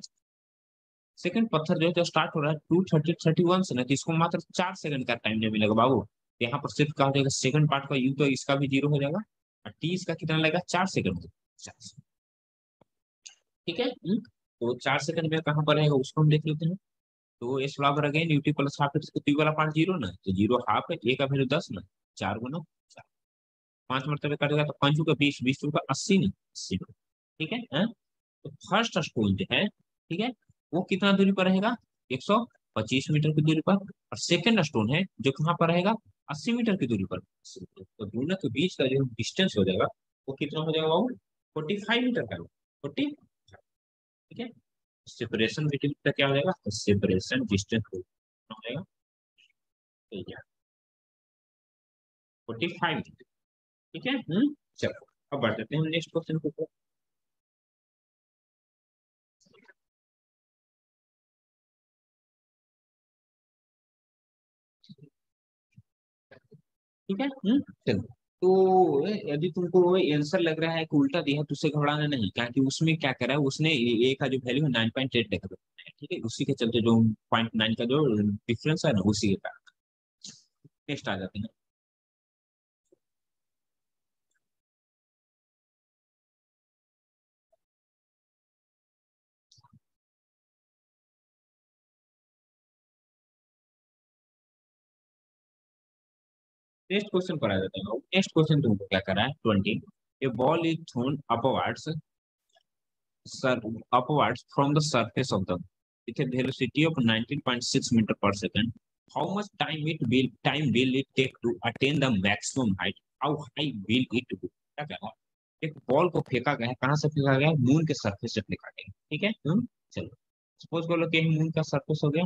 सेकंड पत्थर जो है जो स्टार्ट हो रहा है 2:30-31 से ना, तो इसको मात्र 4 सेकंड का टाइम जो मिलेगा बाबू। यहाँ पर सिर्फ क्या हो जाएगा, सेकंड पार्ट का यू तो इसका भी 0 हो जाएगा, और टी इसका कितना लगेगा, 4 सेकंड, 4 सेकंड, ठीक है। तो 4 सेकंड में कहाँ पर रहेगा उसको हम देख लेते हैं। तो एस बराबर again UT plus half, T वाला पार्ट 0 ना, तो 0 हाफ है, ए का वैल्यू 10 ना, 4 गुना 4, 5 मरतबे कटेगा तो 5 का 20, 20 का 80 नहीं, 80 में, ठीक है। तो फर्स्ट स्टोन जो है, ठीक है, वो कितना दूरी पर रहेगा, 125 मीटर की दूरी पर। और सेकंड स्टोन है जो कहाँ पर रहेगा, 80 मीटर की दूरी पर, 80 मीटर। तो दोनों के बीच का जो डिस्टेंस हो जाएगा वो कितना हो जाएगा बाबू, 45 मीटर का, 40, ठीक है। सेपरेशन बिटवीन का क्या हो जाएगा, सेपरेशन डिस्टेंस हो जाएगा, ठीक है, 45, ठीक है। चलो, अब बढ़ जाते हैं नेक्स्ट क्वेश्चन के ऊपर। ठीक है। चलो, तो यदि तुमको वो आंसर लग रहा है कि उल्टा दिया है, तो उससे घबराना नहीं, क्या कि उसमें क्या करा है उसने, ए का जो वैल्यू है 9.8 लिखा है, ठीक है, उसी के चलते जो 0.9 का जो डिफरेंस है ना उसी के कारण। नेक्स्ट आ जाते हैं। नेक्स्ट क्वेश्चन पर आ जाते हैं। नेक्स्ट क्वेश्चन तुमको क्या करा है, 20, a ball is thrown upwards, sir, upwards from the surface of the with a velocity of 19.6 meter per second. How much time will it take to attain the maximum height? How high will it go? क्या कह रहा है, एक ball को फेंका गया है, कहाँ से फेंका गया है, मून के सरफेस से फेंका गया है, ठीक है। चलो, सपोज करो कि मून का सरफेस हो गया,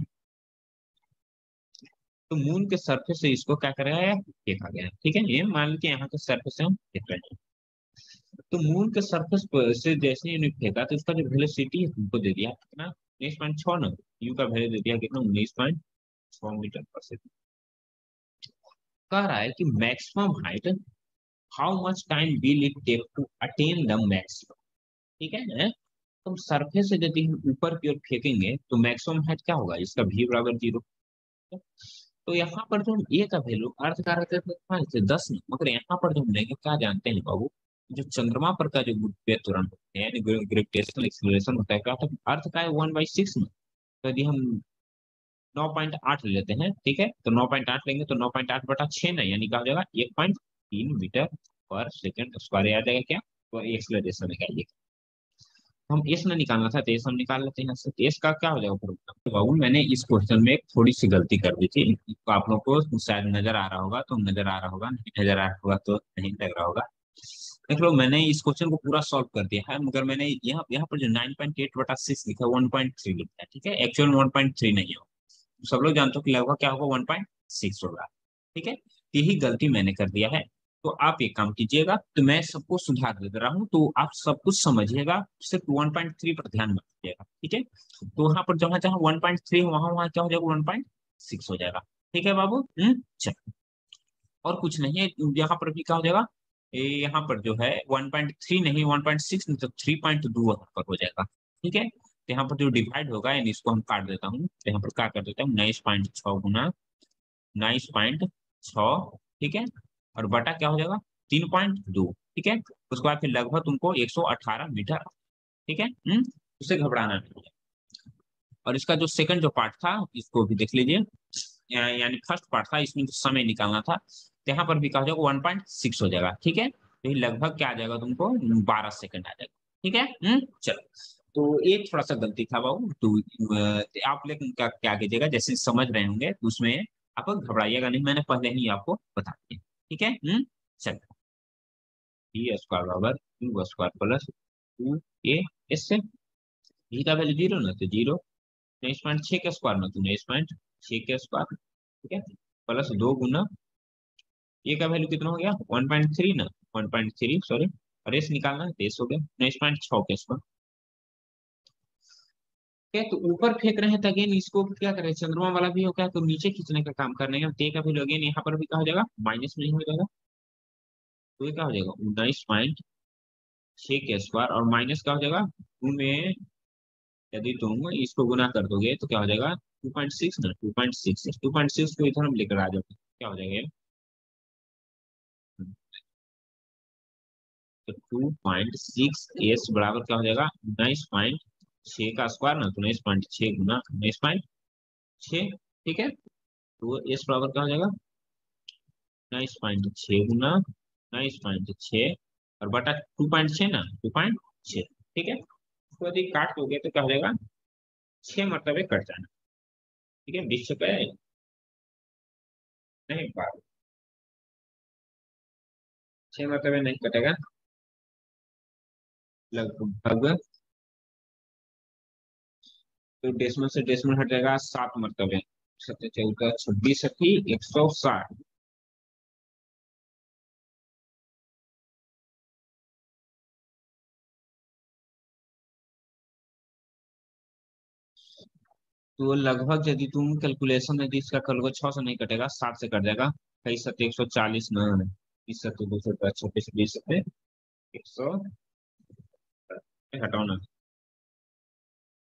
तो मून के सरफेस से इसको क्या करा है, फेंका गया है, ठीक है। ये मान लीजिए यहाँ के सरफेस से हम फेंक रहे हैं। तो मून के सरफेस पर से जैसे ही उन्हें फेंका तो उसका जो वेलोसिटी है तुमको दे दिया कितना, 19.6 ना। यू का वैल्यू दे दिया कितना, 19.6 मीटर पर सेकंड। कह रहा है कि maximum height, how much time will it take to attain the maximum. ठीक है, तो सरफेस से यदि हम ऊपर की ओर फेंकेंगे तो मैक्सिमम हाइट क्या होगा, इसका v बराबर 0। तो यहाँ पर जो हम ए का वैल्यू अर्थ का रहता है 5 से 10 नहीं, मगर यहाँ पर जो हम लेंगे क्या जानते हैं बाबू, जो चंद्रमा पर का जो गुरुत्वीय त्वरण होता है यानी ग्रेविटेशनल एक्सीलरेशन होता है, क्या होता है अर्थ का है 1/6 में। तो यदि हम 9.8 लेते हैं, ठीक है, तो 9.8 लेंगे तो 9.8/6 ना, यानी क्या हो जाएगा 1.3 मीटर पर सेकंड स्क्वायर आ जाएगा क्या, तो एक्सीलरेशन निकालिए। हम एस ना निकालना था तो एस हम निकाल लेते हैं यहाँ से, तो एस का क्या हो जाएगा फॉर्मूला। तो बाबू मैंने इस क्वेश्चन में एक थोड़ी सी गलती कर दी थी, तो आप लोग को शायद नजर आ रहा होगा, तो नजर आ रहा होगा, नहीं नजर आ रहा होगा तो नहीं लग रहा होगा। देख लो मैंने इस क्वेश्चन को पूरा सॉल्व कर दिया है, मगर मैंने यहाँ यहाँ पर जो 9.8/6 लिखा है 1.3 लिखा है, ठीक है, एक्चुअल 1.3 नहीं है। सब लोग जानते हो कि लगभग क्या होगा 1.6 होगा। ठीक है, यही गलती मैंने कर दिया है। तो आप एक काम कीजिएगा, तो मैं सबको सुधार दे रहा हूँ, तो आप सब कुछ समझिएगा, सिर्फ 1.3 पर ध्यान मत दीजिएगा। ठीक है, तो वहां पर जहां जहां 1.3 वहां वहां क्या हो जाएगा 1.6 हो जाएगा। ठीक है बाबू, चलो, और कुछ नहीं है, यहाँ पर भी क्या हो जाएगा, यहाँ पर जो है 1.3 नहीं 1.6 नहीं तो 3.2 वहां पर हो जाएगा। ठीक है, तो यहाँ पर जो डिवाइड होगा यानी इसको हम काट देता हूँ, तो यहाँ पर क्या कर देता हूँ 19.6 गुना 19.6, ठीक है, और बटा क्या हो जाएगा 3.2। ठीक है, उसके बाद फिर लगभग तुमको 118 मीटर। ठीक है, उसे घबराना नहीं है। और इसका जो सेकंड जो पार्ट था इसको भी देख लीजिए, यानी फर्स्ट पार्ट था इसमें जो समय निकालना था, तो यहाँ पर भी क्या हो जाएगा 1.6 हो जाएगा। ठीक है, तो ये लगभग क्या आ जाएगा तुमको 12 सेकंड आ जाएगा। ठीक है, चलो, तो ये थोड़ा सा गलती था बाबू, तो आप लेकिन क्या क्या कीजिएगा, जैसे समझ रहे होंगे तो उसमें आप घबराइएगा नहीं, मैंने पहले ही आपको बता दिया। ठीक है, चलो, बी स्क्वायर बराबर क्यू स्क्वायर प्लस 2 ए, इससे भी का वैल्यू 0 ना, तो 0, 19.6 के स्क्वायर में तो 19.6 के स्क्वायर, ठीक है, प्लस 2 गुना ये का वैल्यू कितना हो गया 1.3 ना, 1.3 सॉरी, और एस निकालना है तो एस हो गया 19.6 के स्क्वायर। क्या तो ऊपर फेंक रहे हैं तो अगेन इसको क्या करें, चंद्रमा वाला भी हो क्या तो नीचे खींचने का काम करने का, ते का वैल्यू अगेन यहाँ पर भी क्या हो जाएगा माइनस में ही हो जाएगा, तो ये क्या हो जाएगा 19.6 के स्क्वायर और माइनस क्या हो जाएगा 2 में, यदि तुम इसको गुना कर दोगे तो क्या हो जाएगा 2.6 ना, 2.6 को इधर हम लेकर आ जाओगे क्या हो जाएगा, तो 2.6 बराबर क्या हो जाएगा 19.6 का स्क्वायर ना, तो 19.6 गुना 19.6। ठीक है, तो एस बराबर क्या हो जाएगा 19.6 गुना 19.6 और बटा 2.6 ना, 2.6। ठीक है, तो यदि काट दोगे तो क्या हो जाएगा 6 मरतबे कट जाना। ठीक है, 20 रुपए नहीं, 6 मरतबे नहीं कटेगा, लगभग, तो डेसिमल से डेसिमल हट जाएगा 7 मरतबे, 7 14 26 160। तो लगभग यदि तुम कैलकुलेशन यदि इसका करोगे 6 से नहीं कटेगा, 7 से कट जाएगा, 23 140 ना, 20 7 210 26 20 100 हटाओ ना,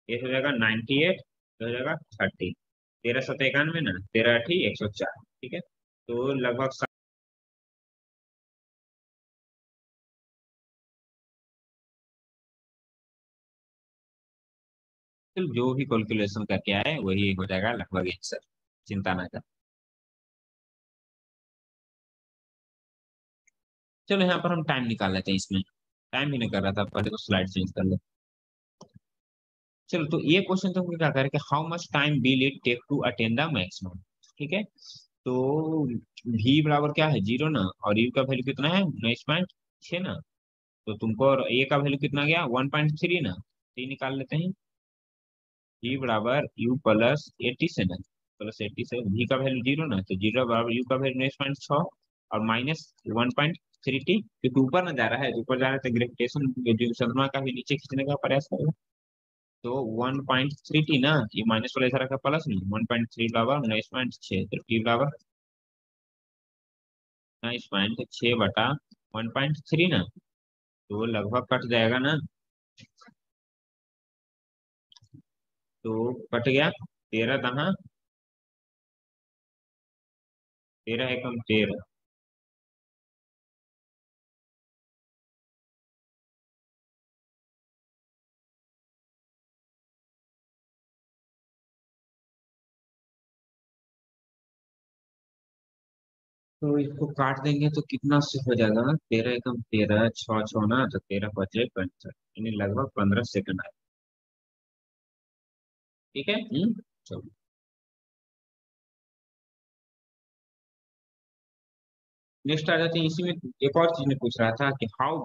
ये हो जाएगा 98, हो जाएगा 30, 13 7 91 ना, 13 8 104। ठीक है, तो लगभग जो भी कैलकुलेशन करके आए वही हो जाएगा लगभग आंसर, चिंता ना कर। चलो यहाँ पर हम टाइम निकाल लेते हैं, इसमें टाइम भी नहीं कर रहा था, पहले तो स्लाइड चेंज कर ले। चलो, तो ये क्वेश्चन तुमको क्या करे कि how much time will it take to attain the maximum. ठीक है, तो v बराबर क्या है 0 ना, और u का वैल्यू कितना है 19.6 ना, तो तुमको और a का वैल्यू कितना गया 1.3 ना, तो ये निकाल लेते हैं, v बराबर u प्लस 80 से ना, प्लस 80 से v का वैल्यू 0 ना, तो 0 बराबर u का वैल्यू 19.6, और -1.3t, क्योंकि ऊपर ना जा रहा है, ऊपर जा रहा है तो ग्रेविटेशन जो चंद्रमा का भी नीचे खींचने का प्रयास करेगा। तो 1.3t ना, ये माइनस वाला इधर का प्लस नहीं, 1.3 बराबर 19.6, तो t बराबर 19.6/1.3 ना, तो लगभग कट जाएगा ना, तो कट गया 13 कहाँ, 13 एकम 13। तो इसको काट देंगे तो कितना से हो जाएगा ना, 13 एकम 13, छः छः ना, तो 13 बचे 65, यानी लगभग 15 सेकंड आए। ठीक है। चलो नेक्स्ट आ जाते हैं, इसी में एक और चीज में पूछ रहा था कि हाउ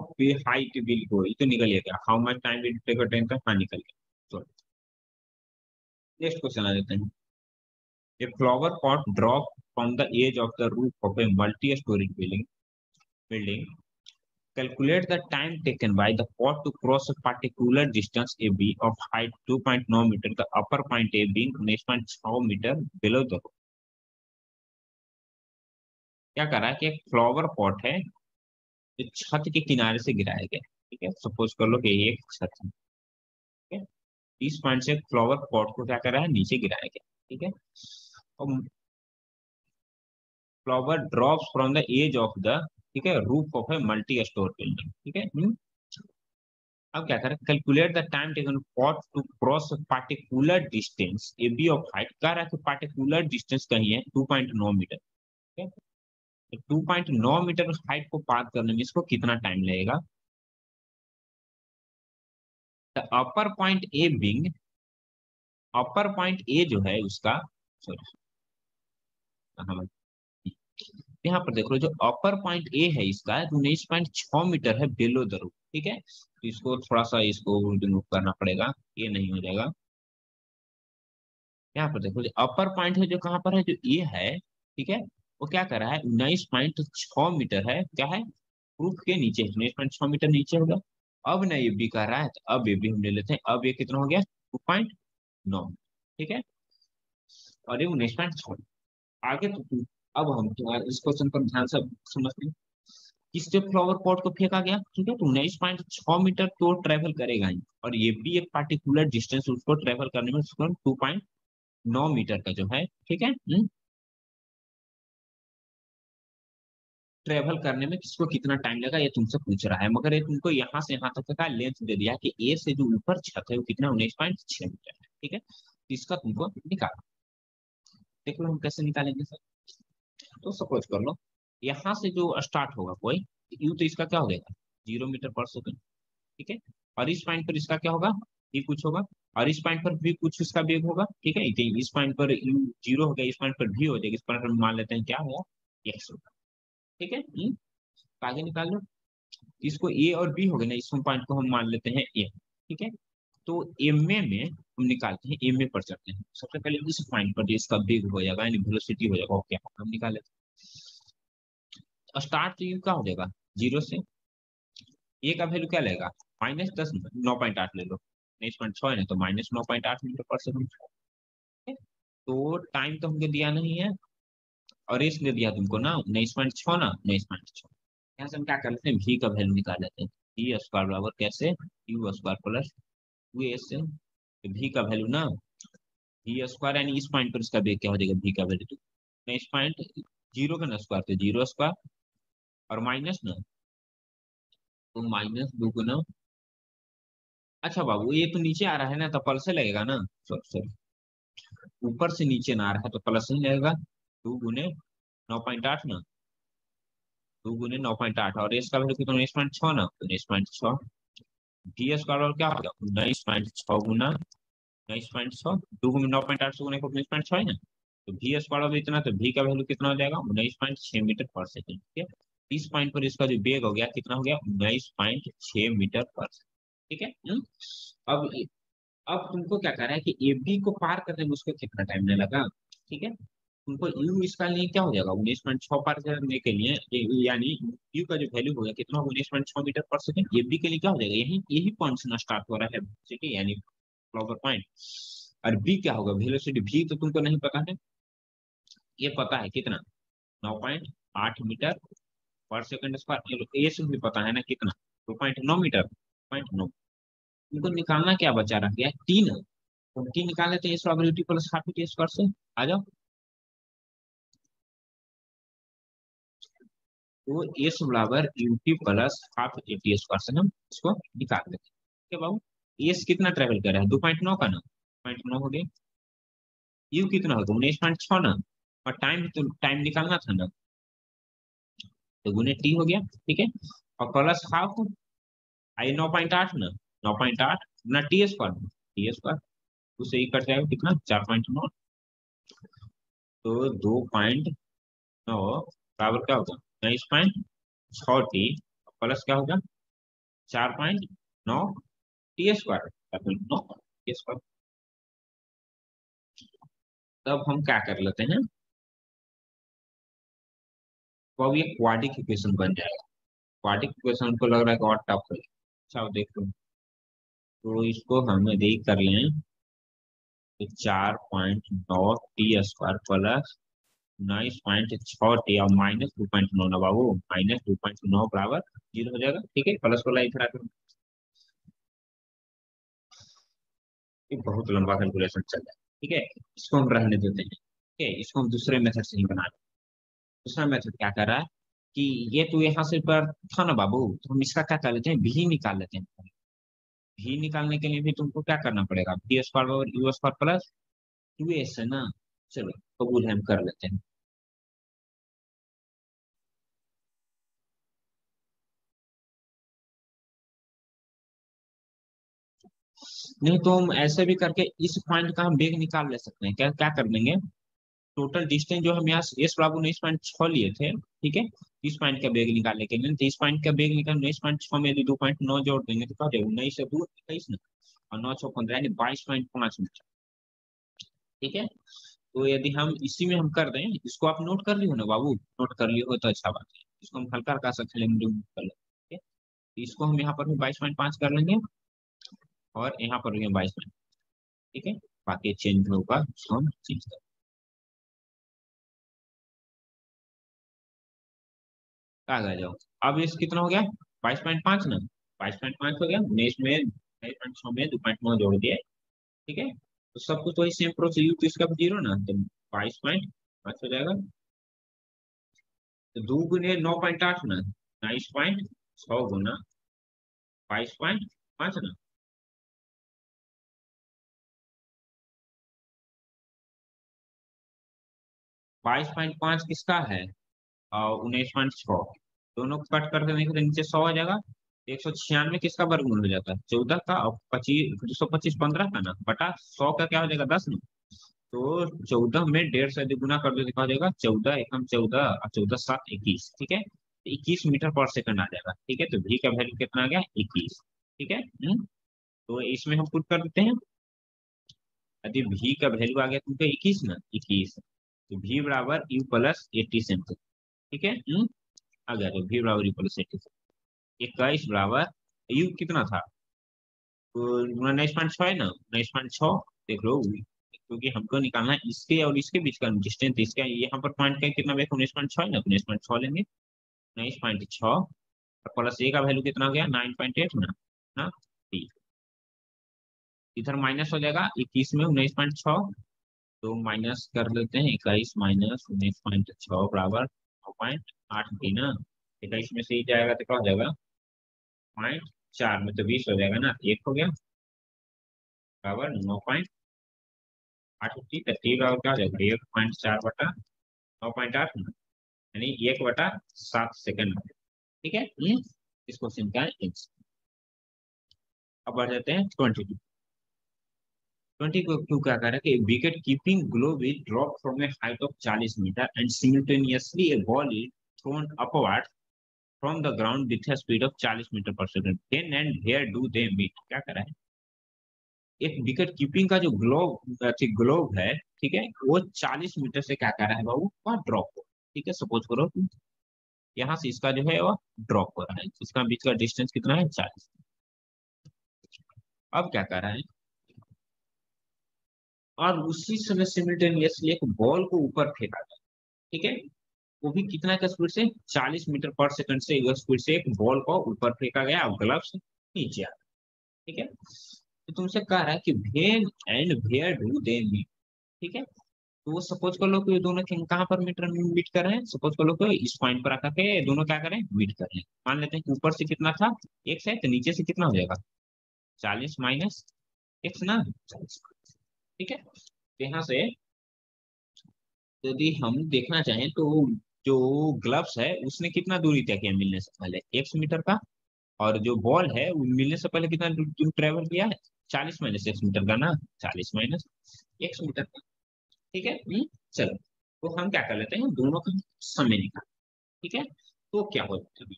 हाइट विल गो, ये तो निकल गया, how much time will take attain, हाँ निकल गया। तो नेक्स्ट क्वेश्चन आ जाते हैं। A flower pot drop from the edge of the roof of a multi storey building, calculate the time taken by the pot to cross a particular distance AB of height 2.9 meter, the upper point A being 19.6 metre below the road। क्या कर रहा है कि एक flower pot है जो छत के किनारे से गिराया गया है। ठीक है, सपोज कर लो कि ये एक छत है। ठीक है, इस पॉइंट से फ्लावर पॉट को क्या कर रहा है, नीचे गिराया गया। ठीक है, और flower drops from the edge of the, ठीक है, roof of a multi store building. ठीक है। अब क्या करें, calculate the time taken pot to cross particular distance A B of height, कह रहा है कि पार्टिकुलर डिस्टेंस कहीं है 2.9 मीटर। ठीक है, तो 2.9 मीटर हाइट को पार करने में इसको कितना टाइम लगेगा। The upper point A being, upper point A जो है उसका, सॉरी, हाँ, यहाँ पर देख लो जो अपर पॉइंट ए है इसका 19.6 मीटर है बिलो द रूट। ठीक है, तो इसको थोड़ा सा इसको रिमूव करना पड़ेगा, ये नहीं हो जाएगा। यहाँ पर देखो जो अपर पॉइंट है जो कहाँ पर है, जो ए है, ठीक है, वो क्या कर रहा है, 19.6 मीटर है, क्या है, प्रूफ के नीचे 19.6 मीटर नीचे होगा। अब ना ये बी कर रहा है, तो अब ये भी हम ले लेते हैं, अब ये कितना हो गया, 2.9। ठीक है, और ये 19.6 आगे तो अब हम तुम्हारे इस क्वेश्चन पर ध्यान से समझते हैं। इस जो फ्लावर पॉट को फेंका गया, ठीक है, तो 19.6 मीटर तो ट्रेवल करेगा ही, और ये भी एक पार्टिकुलर डिस्टेंस उसको ट्रेवल करने में उसको 2.9 मीटर का जो है, ठीक है, ट्रेवल करने में किसको कितना टाइम लगा ये तुमसे पूछ रहा है, मगर ये तुमको यहाँ से यहाँ तक का लेंथ दे दिया कि ए से जो ऊपर छत है वो कितना 19.6 मीटर है। ठीक है, तो इसका तुमको निकाल, देख लो हम कैसे निकालेंगे सर। तो सपोज कर लो यहाँ से जो स्टार्ट होगा कोई, यू तो इसका क्या हो जाएगा, 0 मीटर पर सेकंड। ठीक है, और इस पॉइंट पर इसका क्या होगा, ये कुछ होगा, और इस पॉइंट पर भी कुछ इसका वेग होगा। ठीक है, तो इस पॉइंट पर यू 0 हो गया, इस पॉइंट पर भी हो जाएगा, इस पॉइंट पर मान लेते हैं क्या होगा, एक्स होगा। ठीक है, आगे निकाल लो, इसको ए और बी हो गए ना, इस पॉइंट को हम मान लेते हैं ए। ठीक है, तो एम ए में हम निकालते हैं, एम ए पर चलते हैं, सबसे पहले इस पॉइंट पर जो इसका वेग हो जाएगा यानी वेलोसिटी हो जाएगा, ओके हम निकाल लेते हैं। स्टार्ट यू क्या हो जाएगा, 0 से, ए का वैल्यू क्या लेगा, -10, 9.8 ले लो, 19.6 है ना, तो -9.8 मीटर पर सेकंड। तो टाइम तो हमको दिया नहीं है, और रेस दे दिया तुमको ना 19.6 ना, 19.6। यहाँ से हम क्या कर लेते हैं, भी का वैल्यू निकाल लेते हैं, ई स्क्वायर बराबर कैसे, यू स्क्वायर प्लस 2 से, भी का वैल्यू ना, भी स्क्वायर यानी इस पॉइंट पर इसका वेग क्या हो जाएगा, भी का वैल्यू तो 19.0 का ना स्क्वायर, तो 0 स्क्वायर, और माइनस ना, तो -2 गुना, अच्छा बाबू ये तो नीचे आ रहा है ना, तो प्लस से लगेगा ना, सॉरी सॉरी, ऊपर से नीचे ना आ रहा है तो प्लस नहीं लगेगा, 2 गुने 9.8 ना, 2 गुने 9.8, और इसका वैल्यू कितना, 19.6 ना, तो 19.6, डी स्क्वायर और क्या होगा 19.6 गुना 19.6, 2 गुना 9.8 से गुना 19.6 है ना, तो भी स्क्वायर अब इतना, तो भी का वैल्यू कितना हो जाएगा, 19.6 मीटर पर सेकंड। ठीक है, इस पॉइंट पर इसका जो वेग हो गया कितना हो गया, 19.6 मीटर पर सेकंड। ठीक है, अब अब तुमको क्या कर रहा है कि ए बी को पार करने में उसको कितना टाइम लगा। ठीक है, तुमको यू इसका लिए क्या हो जाएगा, 19.6 पार करने के लिए यानी यू का जो वैल्यू होगा कितना, 19.6 मीटर पर सेकंड। ये बी के लिए क्या हो जाएगा, यही यही पॉइंट से ना स्टार्ट हो रहा है वेलोसिटी यानी फ्लावर पॉइंट। और बी क्या होगा, वेलोसिटी भी तो तुमको नहीं पता है, ये पता है कितना, 9.8 मीटर पर सेकंड स्क्वायर, ये सब भी पता है ना कितना, 2.9 मीटर, 2.9। तुमको निकालना क्या बचा रह गया, तीन। तो तीन निकाल लेते हैं इस probability plus half t square से। आ जाओ। तो एस बराबर UT plus half A T square से हम इसको निकाल देते हैं। ठीक है बाबू। एस कितना ट्रेवल कर रहा है, 2.9 का ना, 2.9 हो गया। यू कितना होगा, 19.6 ना, और टाइम तो टाइम निकालना था ना, तो गुने टी हो गया। ठीक है। और प्लस हाफ आई 9.8 ना, 9.8 गुना टी स्क्वायर, उससे ही कट जाएगा कितना, 4.9। तो 2.9 बराबर क्या होगा, 19.6 टी प्लस क्या होगा, 4.9 टी स्क्वायर, 4.9 टी स्क्वायर। तब हम क्या कर लेते हैं, तो अब ये क्वाड्रिक इक्वेशन बन जाएगा। क्वाड्रिक इक्वेशन को लग रहा है कि और टफ है। अच्छा देखो, तो इसको हम यदि कर लें तो 4.9 टी स्क्वायर प्लस 19.6 टी और -2.9 ना बाबू, -2.9 बराबर 0 हो जाएगा। ठीक है, प्लस वाला इधर आकर ये बहुत लंबा कैलकुलेशन चल रहा है। ठीक है, इसको हम रहने देते हैं। ठीक है, इसको हम दूसरे मेथड से ही बना लें। दूसरा मेथड क्या कर रहा है कि ये तो यहाँ से पर था ना बाबू, तो हम इसका क्या कर लेते हैं, भी निकाल लेते हैं। भी निकालने के लिए भी तुमको क्या करना पड़ेगा, बी स्क्वायर और you square plus two S है ना। चलो कबूल हम कर लेते हैं। नहीं तो हम ऐसे भी करके इस पॉइंट का हम बेग निकाल ले सकते हैं। क्या क्या कर लेंगे, टोटल डिस्टेंस जो हम यहाँ एस बाबू 19.6 लिए थे, ठीक है, इस पॉइंट का बेग निकालने के लिए, तो इस पॉइंट का बेग निकाल 19.6 में यदि 2.9 जोड़ देंगे तो क्या हो जाएगा, 19 से 2 21 ना, और 9 6 15 यानी 22.5 मीटर। ठीक है, तो यदि हम इसी में हम कर दें, इसको आप नोट कर लियो ना बाबू, नोट कर लियो हो तो अच्छा बात है। इसको हम हल्का हल्का सा रिमूव कर लेंगे। ठीक है, तो इसको हम यहाँ पर भी 22.5 कर लेंगे, और यहाँ पर भी 22। ठीक है, बाकी चेंज होगा उसको हम चेंज कर, आ जाओ। अब इस कितना हो गया, 22.5 ना, 22.5 हो गया, हमने इसमें 22.6 में 2.9 जोड़ दिया। ठीक है, तो सब कुछ वही सेम प्रोसीजर, तो इसका भी 0 ना, तो 22.5 हो जाएगा। तो 2 गुने 9.8 ना, 22.6 गुना 22.5 ना, 22.5 किसका है, और 19.6, दोनों को कट कर देने के नीचे 100 आ जाएगा। 196 किसका वर्गमूल हो जाता है, 14 का, और 25 15 का ना, बटा 100 का क्या हो जाएगा, 10 ना। तो 14 में 1.5 से यदि गुना कर दो तो क्या हो जाएगा, 14 एकम 14 और 14 7 21। ठीक है, तो 21 मीटर पर सेकंड आ जाएगा। ठीक है, तो भी का वैल्यू कितना आ गया, 21। ठीक है। तो इसमें हम पुट कर देते हैं, यदि भी का वैल्यू आ गया तुमको 21 ना, 21, तो भी बराबर यू प्लस 80 सेंटीमीटर। ठीक है। आ गया, तो भी बराबर यू प्लस 80। 21 बराबर यू कितना था, तो 19.6 है ना, 19.6 देख लो, क्योंकि हमको निकालना है इसके और इसके बीच का डिस्टेंस, इसका यहाँ पर पॉइंट का कितना है, 19.6 है ना, 19.6 लेंगे, 19.6 प्लस ए का वैल्यू कितना हो गया, 9.8 ना। ठीक, इधर माइनस हो जाएगा 21 में 19.6, तो माइनस कर लेते हैं, 21 माइनस 19.6 बराबर 9.8 की ना, 21 में से ही जाएगा तो क्या हो जाएगा, 0.4 में तो 20 हो जाएगा ना, एक हो गया बराबर 9.8 का टी बराबर क्या हो जाएगा, 1.4 बटा 9.8 यानी 1/7 सेकंड। ठीक है। इस क्वेश्चन का आंसर। अब बढ़ जाते हैं 22। 20 को क्यों क्या कह रहा है कि wicket keeping glove is drop from a height of 40 metre and simultaneously a ball is thrown upward from the ground with a speed of 40 metre per second, then and where do they meet, क्या कर रहा है, एक wicket keeping का जो globe है, ठीक है, वो 40 मीटर से क्या कर रहा है बाबू, वहाँ ड्रॉप हो, ठीक है। सपोज करो यहाँ से इसका जो है वो ड्रॉप हो रहा है, इसका बीच का डिस्टेंस कितना है, 40। अब क्या कर रहा है, और उसी समय सिमिल्टेनियसली एक बॉल को ऊपर फेंका गया, ठीक है। वो भी कितना का स्पीड से, 40 मीटर पर सेकंड से स्पीड से एक बॉल को ऊपर फेंका गया और ग्लव्स नीचे आ, ठीक है। तो तुमसे कह रहा है कि when and where do they meet, ठीक है। तो वो सपोज कर लो कि ये दोनों कहाँ पर मीटर मीट कर रहे हैं, सपोज कर लो कि इस पॉइंट पर आकर के दोनों क्या करें, मीट कर लें। मान लेते हैं कि ऊपर से कितना था, एक्स है, तो नीचे से कितना हो जाएगा, 40 माइनस एक्स ना, 40, ठीक है। तो यहाँ से यदि हम देखना चाहें तो जो ग्लव्स है उसने कितना दूरी तय किया मिलने से पहले, 1 मीटर का। और जो बॉल है वो मिलने से पहले कितना दूर ट्रेवल किया है, 40 माइनस 1 मीटर का ना, 40 माइनस 1 मीटर का, ठीक है। चलो, तो हम क्या कर लेते हैं, दोनों का समय निकाल, ठीक है। तो क्या होता है,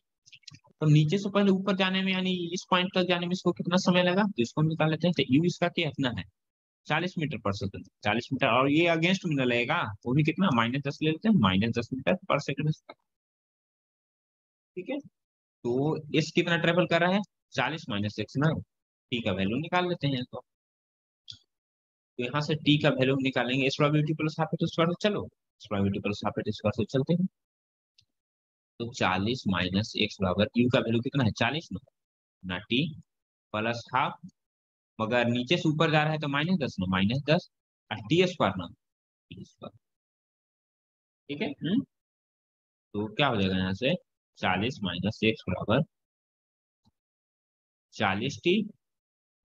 तो नीचे से पहले ऊपर जाने में, यानी इस पॉइंट तक जाने में इसको कितना समय लगा, तो इसको हम निकाल लेते हैं। तो यू इसका क्या इतना है, 40 मीटर पर सेकंड, 40 मीटर, और ये अगेंस्ट में लगेगा, वो भी कितना, -10 ले लेते हैं, -10 मीटर पर सेकंड, ठीक है। तो इस कितना ट्रेवल कर रहा है, 40 माइनस 1 ना, टी का वैल्यू निकाल लेते हैं। तो यहाँ से टी का वैल्यू निकालेंगे, इस probability plus half it square से, चलो इस probability plus half it square से चलते हैं। तो 40 माइनस 1 बराबर यू का वैल्यू कितना है, 40 ना, टी प्लस हाफ, मगर नीचे से ऊपर जा रहा है तो -10 ना, -10, और टी स्क्वायर ना, टी स्क्वायर, ठीक है। तो क्या हो जाएगा यहाँ से, 40 माइनस 1 बराबर 40 टी,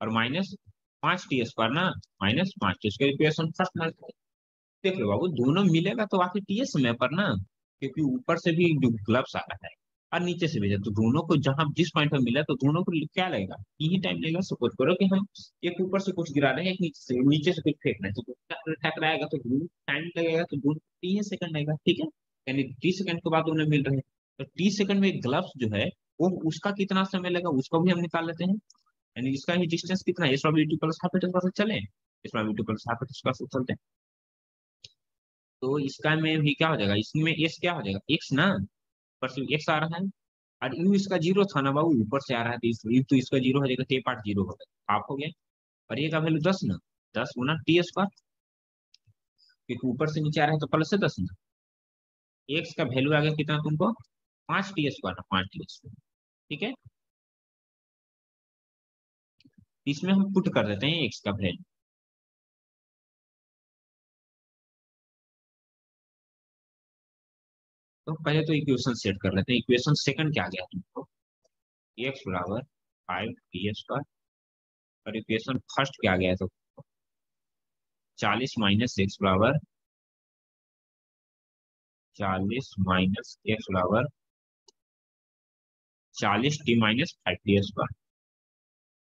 और -5 टी स्क्वायर ना, -5 टी स्क्वायर, इक्वेशन फर्स्ट में देख लो बाबू, दोनों मिलेगा तो आखिर टी समय पर ना, क्योंकि ऊपर से भी जो ग्लव्स आ रहा है और नीचे से भी है, तो दोनों को जहां जिस पॉइंट पर मिला तो दोनों को क्या लगेगा, यही टाइम लगेगा। सपोज करो कि हम एक ऊपर से कुछ गिरा रहे हैं, एक नीचे से कुछ फेंक रहे हैं, तो टकराएगा तो टाइम लगेगा, तो दोनों 3 सेकंड लगेगा, ठीक है। यानी 30 सेकंड के बाद उन्हें मिल रहे हैं, तो 30 सेकंड में ग्लव्स जो है वो उसका कितना समय लगा, उसको भी हम निकाल लेते हैं। यानी इसका ही डिस्टेंस कितना है, इस probability plus half it square से चले, इस probability plus half it square से चलते हैं। तो इसका में भी क्या हो जाएगा, इसमें एस क्या हो जाएगा, एक्स ना, पर सिर्फ एक्स आ रहा है, और यू इसका 0 था ना बाबू, ऊपर से आ रहा है, तो यू तो इसका 0 हो जाएगा, तो ये पार्ट 0 हो गया, हाफ हो गया। और ये का वैल्यू 10 ना, 10 गुना टी स्क्वायर, क्योंकि ऊपर से नीचे आ रहा है तो प्लस से 10 ना, एक्स का वैल्यू आ गया कितना तुमको, 5 टी स्क्वायर ना, 5 टी स्क्वायर, ठीक है। इसमें हम पुट कर देते हैं एक्स का वैल्यू। तो पहले तो इक्वेशन सेट कर लेते हैं, इक्वेशन सेकंड क्या आ गया तुमको, एक्स बराबर 5 टी स्क्वायर, और इक्वेशन फर्स्ट क्या आ गया, तो 40 माइनस 1 बराबर 40 माइनस 1 बराबर 40 T minus 5 T square,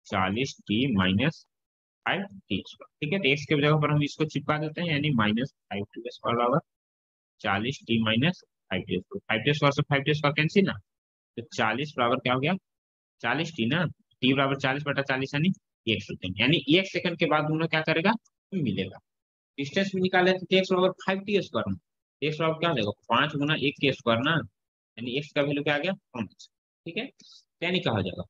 40 T minus 5 T square, ठीक है। तो एक्स के जगह पर हम इसको चिपका देते हैं, यानी -5 टी स्क्वायर बराबर 40 T minus 5 T square, 5 T square से 5 टी स्क्वायर कैंसिल ना, तो 40 बराबर क्या हो गया, 40 टी ना, टी बराबर 40/40, यानी 1 सेकंड, यानी 1 सेकंड के बाद दोनों क्या करेगा, मिलेगा। डिस्टेंस भी निकाले तो एक्स बराबर 5 टी स्क्वायर में, एक्स बराबर क्या हो जाएगा, 5 गुना 1 के स्क्वायर ना, यानी एक्स का वैल्यू क्या आ गया, 5, ठीक है। यानी क्या हो जाएगा,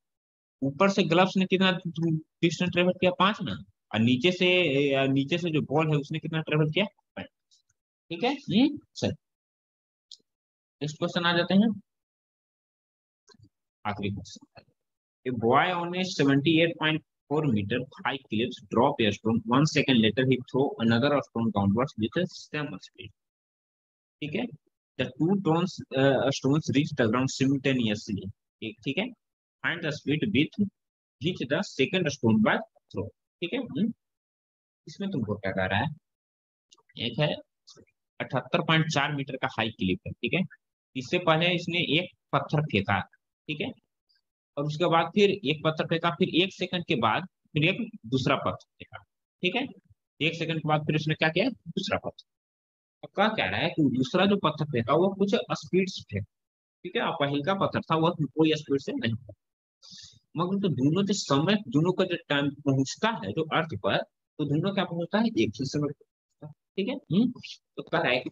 ऊपर से ग्लव्स ने कितना डिस्टेंस ट्रेवल किया, 5 ना, और नीचे से जो बॉल है उसने कितना ट्रेवल किया, 5, ठीक है। सर, नेक्स्ट क्वेश्चन आ जाते हैं, आखिरी question. A boy on a 78.4 meter high cliff drop a stone. 1 second later, he throw another stone downwards with a same speed. ठीक है, the two stones reach the ground simultaneously. ठीक है, find the speed with which the second stone was thrown. ठीक है। इसमें तुमको क्या कह रहा है, एक है 78.4 मीटर का हाई क्लिफ है, ठीक है। इससे पहले इसने एक पत्थर फेंका, ठीक है, और उसके बाद फिर एक पत्थर फेंका, फिर 1 सेकंड के बाद फिर एक दूसरा पत्थर फेंका, ठीक है। 1 सेकंड के बाद फिर उसने क्या किया, दूसरा पत्थर। अब क्या कह रहा है कि दूसरा जो पत्थर फेंका वो कुछ स्पीड से फेंका, ठीक है, और पहले का पत्थर था वो कोई स्पीड से नहीं था। मगर तो दोनों जो समय, दोनों का जो टाइम पहुंचता है जो अर्थ पर, तो दोनों क्या पहुंचता है, एक ही समय पहुंचता है। ठीक है। तो कह रहा है कि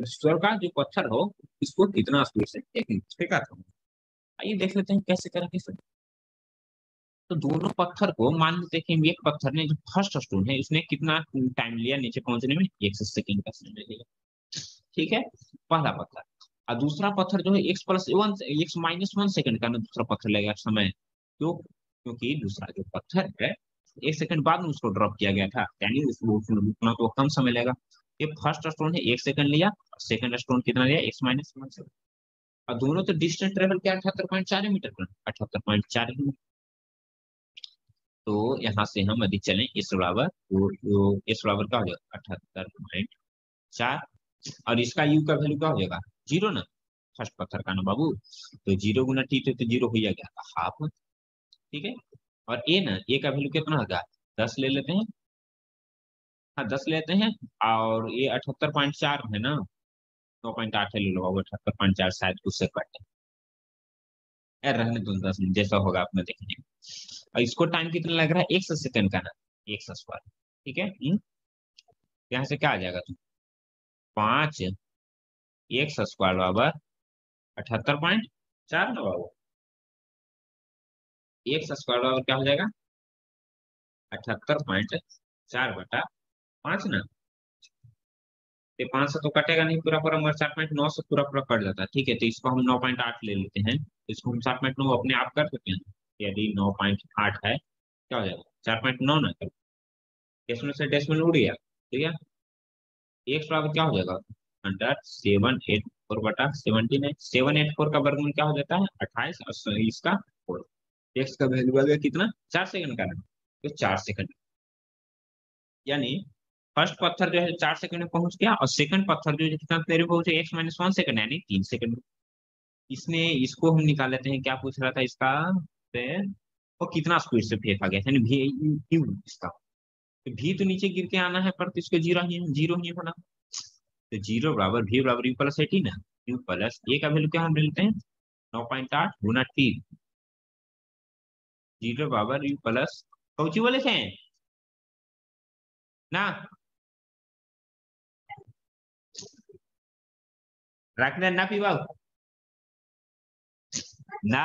स्वर्ग का जो पत्थर हो, इसको कितना स्पीड से एक फेंका था। आइए देख लेते हैं कैसे करेंगे इसे। तो दोनों पत्थर को मान लेते हैं कि एक पत्थर ने जो फर्स्ट स्टोन है उसने कितना टाइम लिया नीचे पहुंचने में, 1 सेकंड का समय लिया। ठीक है, पहला पत्थर। और दूसरा पत्थर जो है x-1 सेकंड का ना दूसरा पत्थर लगेगा समय। क्यों? क्योंकि दूसरा जो पत्थर है 1 सेकंड बाद में उसको ड्रॉप किया गया था, यानी उसको उतना तो कम समय लेगा। ये फर्स्ट स्टोन है 1 सेकंड लिया, सेकंड स्टोन कितना लिया, x-1 सेकंड। और दोनों तो डिस्टेंस ट्रेवल किया 78.4 मीटर पर, 78.4 मीटर। तो यहाँ से हम यदि चलें इस बराबर, तो इस बराबर क्या हो जाएगा, 78.4। और इसका यू का वैल्यू क्या हो जाएगा, 0 ना, फर्स्ट पत्थर का ना बाबू। तो 0 गुना टी तो 0 हो गया, हाफ। ठीक है। और ए ना, ए का वैल्यू कितना होगा, 10 ले लेते हैं। हाँ 10 लेते हैं। और ये 78.4 है ना, 9.8 है, ले लो बाबू, 78.4 शायद उससे कट है, रहने दो 10 मिनट, जैसा होगा अपना देखेंगे। और इसको टाइम कितना लग रहा है, 1 सेकंड का ना, 1 स्क्वायर। ठीक है। यहाँ से क्या आ जाएगा, तुम 5 x² बराबर 78.4 ना बाबू। x² बराबर क्या हो जाएगा, 78.4 बटा 5 ना। तो 5 से तो कटेगा नहीं पूरा पूरा, मगर 4.9 से पूरा पूरा कट जाता है। ठीक है, तो इसको हम 9.8 ले लेते हैं, तो इसको हम 7.9 अपने आप कर सकते हैं। यदि 9.8 है, क्या हो जाएगा, 4.9 ना, डेसिमल से डेसिमल उड़ गया। ठीक है। एक्स बराबर क्या हो जाएगा, अंडर 784 बटा 79। 784 का वर्गमूल क्या हो जाता है, 28, और इसका 4। एक्स का वैल्यू आ गया कितना, 4 सेकंड का ना, तो 4 सेकंड। यानी फर्स्ट पत्थर जो है 4 सेकंड में पहुंच गया, और सेकंड पत्थर जो है कितना देर में पहुंचे, x-1 सेकंड, यानी 3 सेकंड में। इसने इसको हम निकाल लेते हैं, क्या पूछ रहा था इसका, फिर वो कितना स्पीड से फेंका गया, यानी भी क्यू इसका। तो भी तो नीचे गिर के आना है, पर तो इसको जीरो ही होना। तो 0 बराबर v बराबर u प्लस 18 है। u प्लस ए का वैल्यू क्या हम लेते हैं, 9.8 गुना टी। 0 बराबर u प्लस, कौची बोले थे ना, रखना ना पीवा ना।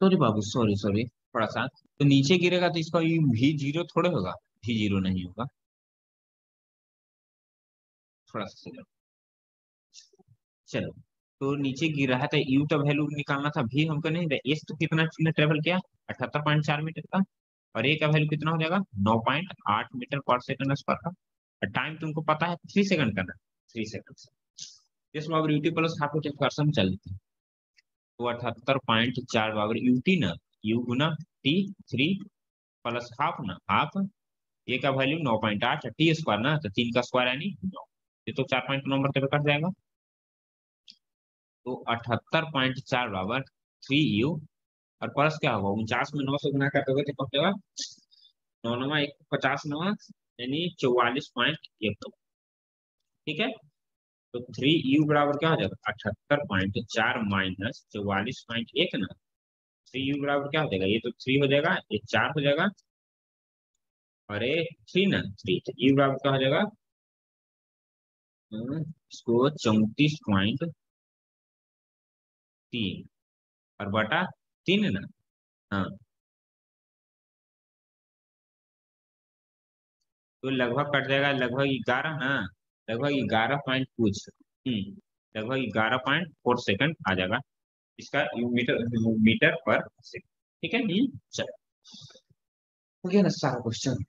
सॉरी बाबू, सॉरी सॉरी, थोड़ा सा तो नीचे गिरेगा तो इसका भी जीरो थोड़े होगा, भी जीरो नहीं होगा, थोड़ा सा सेकंड। चलो, तो नीचे गिर रहा था, यू का वैल्यू निकालना था, भी हमको नहीं था। एस तो कितना ट्रेवल किया, 78.4 मीटर का। और ए का वैल्यू कितना हो जाएगा, 9.8 मीटर पर सेकंड स्क्वायर का। और टाइम तुमको पता है 3 सेकंड का ना, 3 सेकंड से इस बाबर यूटी प्लस हाफ क्वेश्चन चल लेते हैं। तो 78.4 बाबर यूटी ना, यू गुना टी, 3 प्लस हाफ ना, हाफ ए का वैल्यू 9.8, टी स्क्वायर ना, तो 3 का स्क्वायर यानी 9। ये तो 4.9 नंबर पे कट जाएगा। तो 78.4 बराबर 3u, और प्लस क्या होगा, 49 में 9 से गुना करते हुए तो कटेगा 9×9 = 150, यानी 44.1। ठीक है। तो 3u बराबर क्या हो जाएगा, 78.4 माइनस 44.1 ना। 3u बराबर क्या हो जाएगा, ये तो 3 हो जाएगा, ये 4 हो जाएगा, अरे 3 ना, 3 u बराबर क्या हो जाएगा, इसको 34.3 और बटा 3 ना। हाँ, तो लगभग कट जाएगा, लगभग 11 ना, लगभग 11 पॉइंट कुछ, लगभग 11.4 सेकंड आ जाएगा इसका, मीटर मीटर पर सेकंड। ठीक है। चलो, हो गया ना सारा क्वेश्चन।